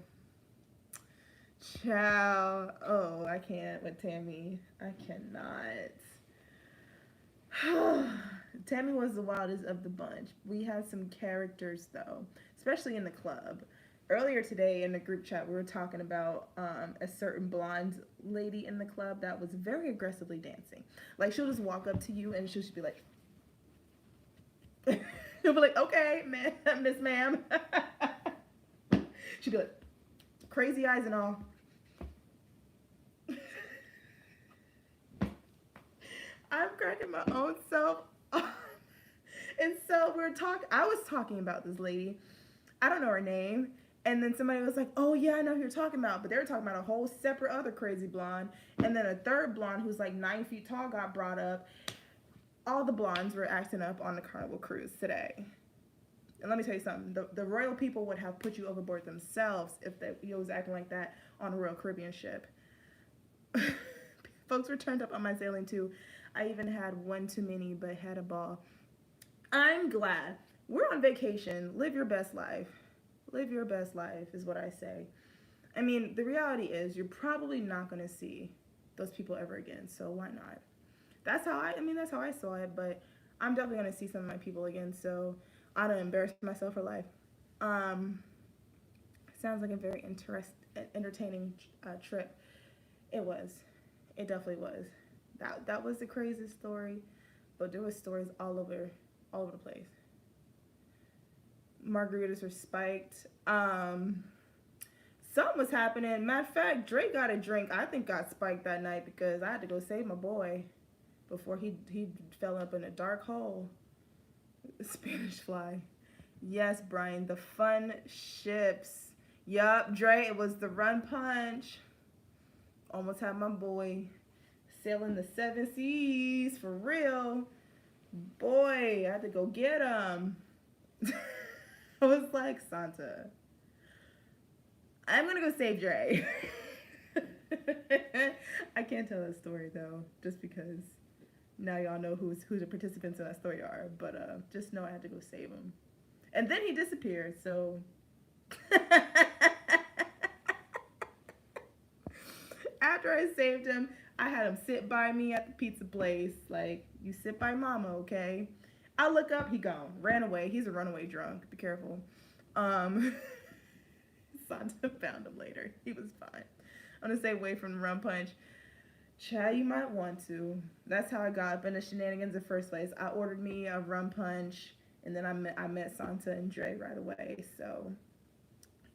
Ciao. Oh, I can't with Tammy. I cannot. Tammy was the wildest of the bunch. We had some characters, though, especially in the club. Earlier today in the group chat, we were talking about a certain blonde lady in the club that was very aggressively dancing. Like, she'll just walk up to you and she'll just be like, she'll be like, okay, Miss Ma'am. She'll be like, crazy eyes and all. I'm cracking my own self up. And so I was talking about this lady. I don't know her name. And then somebody was like, oh yeah, I know who you're talking about. But they were talking about a whole separate other crazy blonde. And then a third blonde who's like 9 feet tall got brought up. All the blondes were acting up on the Carnival cruise today. And let me tell you something. The royal people would have put you overboard themselves if you was acting like that on a Royal Caribbean ship. Folks were turned up on my sailing too. I even had one too many, but had a ball. I'm glad. We're on vacation. Live your best life. Live your best life is what I say. I mean, the reality is you're probably not going to see those people ever again, so why not? That's how I saw it, but I'm definitely going to see some of my people again, so I don't embarrass myself for life. Sounds like a very entertaining trip. It was. It definitely was. That was the craziest story, but there was stories all over the place. Margaritas were spiked. Something was happening. Matter of fact, Drake got a drink. I think got spiked that night because I had to go save my boy before he fell up in a dark hole. Spanish fly. Yes, Brian, the fun ships. Yup, Dre, it was the run punch. Almost had my boy sailing the 7 seas for real. Boy, I had to go get him. I was like, Santa, I'm gonna go save Dre. I can't tell that story though, just because now y'all know who the participants in that story are. But just know I had to go save him, and then he disappeared. So after I saved him, I had him sit by me at the pizza place. Like, you sit by mama, okay? I look up, he gone. Ran away. He's a runaway drunk. Be careful. Santa found him later. He was fine. I'm gonna stay away from the rum punch. Chad, you might want to. That's how I got up in the shenanigans in the first place. I ordered me a rum punch, and then I met Santa and Dre right away. So,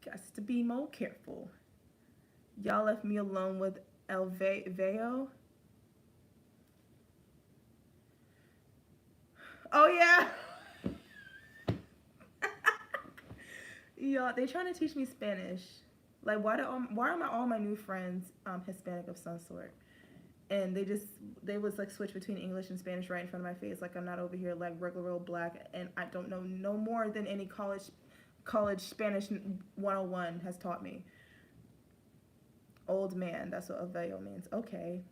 got to be more careful. Y'all left me alone with El Veo. Oh yeah. Y'all, they trying to teach me Spanish. Like, why are all my new friends Hispanic of some sort? And they was like switch between English and Spanish right in front of my face. Like, I'm not over here like regular old black, and I don't know no more than any college Spanish 101 has taught me. Old man, that's what Aveo means. Okay.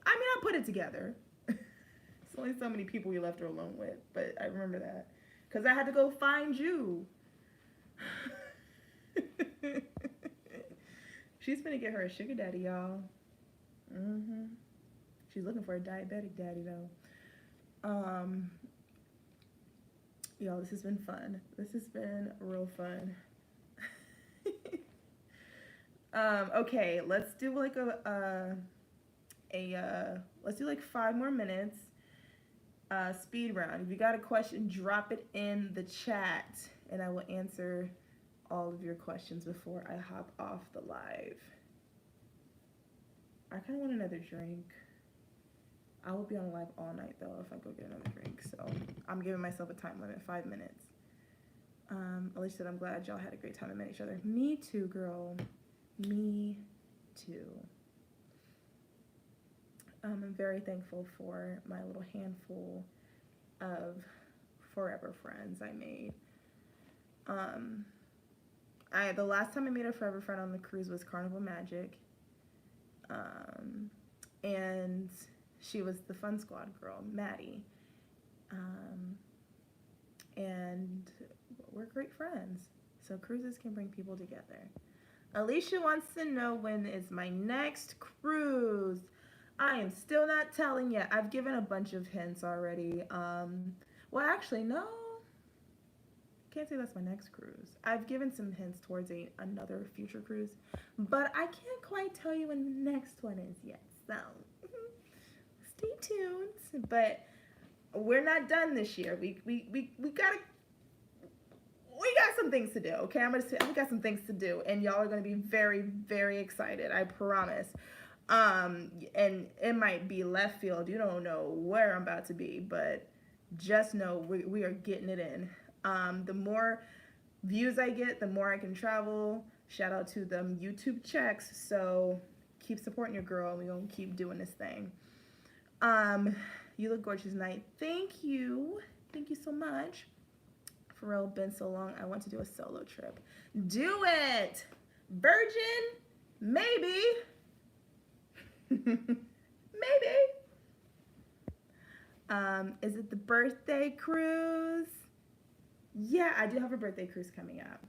I mean, I put it together. It's only so many people you left her alone with, but I remember that. Because I had to go find you. She's gonna get her a sugar daddy, y'all. She's looking for a diabetic daddy, though. Y'all, this has been fun. This has been real fun. Okay, let's do like let's do like 5 more minutes. Speed round. If you got a question, drop it in the chat, and I will answer all of your questions before I hop off the live. I kind of want another drink. I will be on live all night though if I go get another drink. So I'm giving myself a time limit, 5 minutes. Alicia said, I'm glad y'all had a great time and met each other. Me too, girl. Me too. I'm very thankful for my little handful of forever friends I made. The last time I made a forever friend on the cruise was Carnival Magic. And she was the Fun Squad girl, Maddie. And we're great friends. So cruises can bring people together. Alicia wants to know when is my next cruise. I am still not telling yet. I've given a bunch of hints already. Well, actually, no. Can't say that's my next cruise. I've given some hints towards another future cruise, but I can't quite tell you when the next one is yet. So stay tuned. But we're not done this year. We got some things to do. Okay, I'm gonna say we got some things to do, and y'all are gonna be very, very excited. I promise. And it might be left field. You don't know where I'm about to be, but just know we are getting it in. The more views I get, the more I can travel. Shout out to them YouTube checks. So keep supporting your girl. We're going to keep doing this thing. You look gorgeous tonight. Thank you. Thank you so much. For real, been so long. I want to do a solo trip. Do it. Virgin? Maybe. Maybe. Is it the birthday cruise? Yeah, I do have a birthday cruise coming up.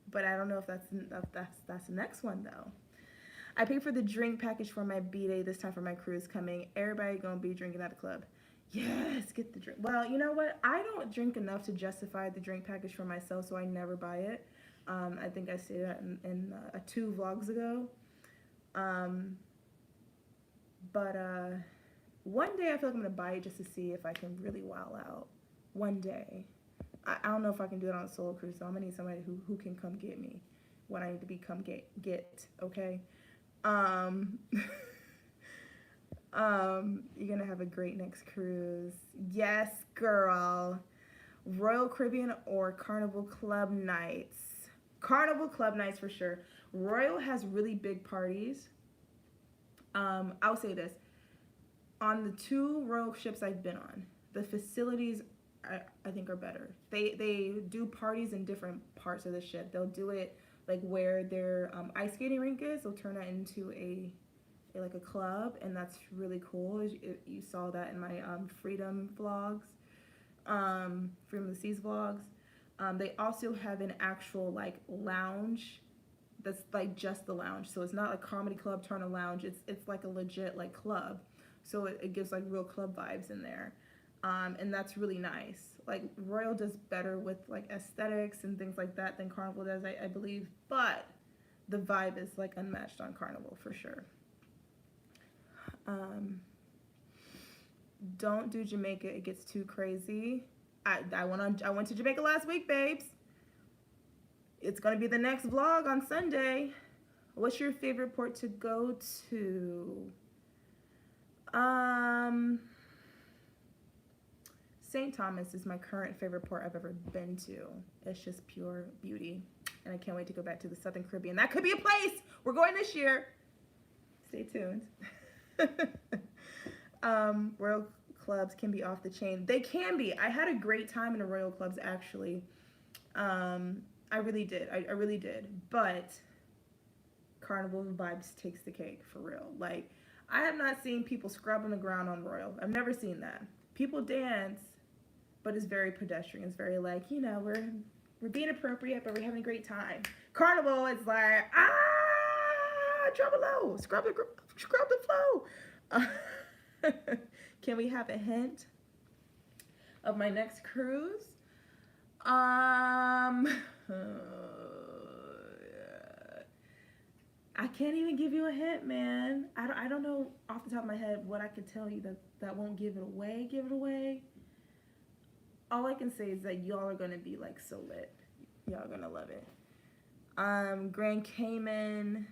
But I don't know if that's the next one though. I paid for the drink package for my B-Day this time for my cruise coming. Everybody gonna be drinking at the club. Yes, get the drink. Well, you know what? I don't drink enough to justify the drink package for myself, so I never buy it. I think I said that in 2 vlogs ago. But one day I feel like I'm gonna buy it just to see if I can really wow out. One day. I don't know if I can do it on a solo cruise, so I'm gonna need somebody who can come get me when I need to be come get, okay? You're gonna have a great next cruise. Yes, girl. Royal Caribbean or Carnival Club Nights. Carnival Club Nights for sure. Royal has really big parties. I'll say this. On the 2 Royal ships I've been on, the facilities I think are better. They do parties in different parts of the ship. They'll do it like where their ice skating rink is. They'll turn that into a club, and that's really cool. You saw that in my Freedom vlogs, Freedom of the Seas vlogs. They also have an actual like lounge that's like just the lounge. So it's not a comedy club turn a lounge. It's like a legit like club. So it gives like real club vibes in there. And that's really nice. Like Royal does better with like aesthetics and things like that than Carnival does, I believe. But the vibe is like unmatched on Carnival for sure. Don't do Jamaica. It gets too crazy. I went to Jamaica last week, babes. It's gonna be the next vlog on Sunday. What's your favorite port to go to? St. Thomas is my current favorite port I've ever been to. It's just pure beauty. And I can't wait to go back to the Southern Caribbean. That could be a place. We're going this year. Stay tuned. Royal clubs can be off the chain. They can be. I had a great time in the Royal clubs, actually. I really did. I really did. But Carnival vibes takes the cake, for real. Like, I have not seen people scrubbing the ground on Royal. I've never seen that. People dance, but it's very pedestrian. It's very like, you know, we're being appropriate, but we're having a great time. Carnival is like, drop it low, scrub the flow. Can we have a hint of my next cruise? I can't even give you a hint, man. I don't know off the top of my head what I could tell you that won't give it away. Give it away. All I can say is that y'all are gonna be like so lit. Y'all are gonna love it. Grand Cayman.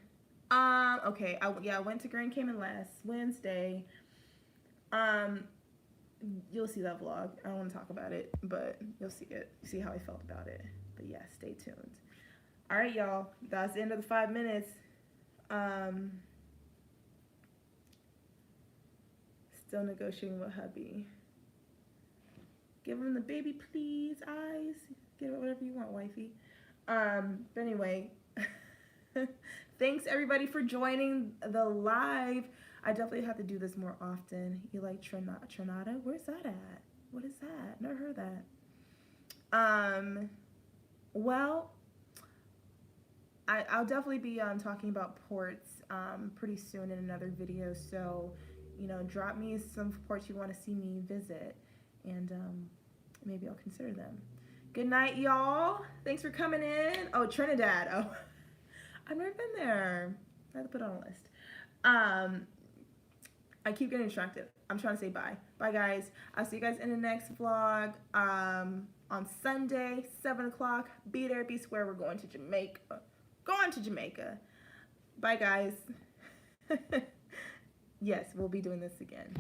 Okay. I went to Grand Cayman last Wednesday. You'll see that vlog. I don't want to talk about it, but you'll see it. See how I felt about it. But yeah, stay tuned. All right, y'all. That's the end of the 5 minutes. Still negotiating with hubby. Give him the baby please eyes. Get whatever you want, wifey. But anyway, thanks everybody for joining the live. I definitely have to do this more often. You like Trinata? Where's that at? What is that? Never heard that. Well, I'll definitely be talking about ports pretty soon in another video. So, you know, drop me some ports you want to see me visit, and maybe I'll consider them. Good night, y'all. Thanks for coming in. Oh, Trinidad. Oh, I've never been there. I have to put it on a list. I keep getting distracted. I'm trying to say bye. Bye, guys. I'll see you guys in the next vlog on Sunday, 7 o'clock. Be there, be square. We're going to Jamaica. Going to Jamaica. Bye, guys. Yes, we'll be doing this again.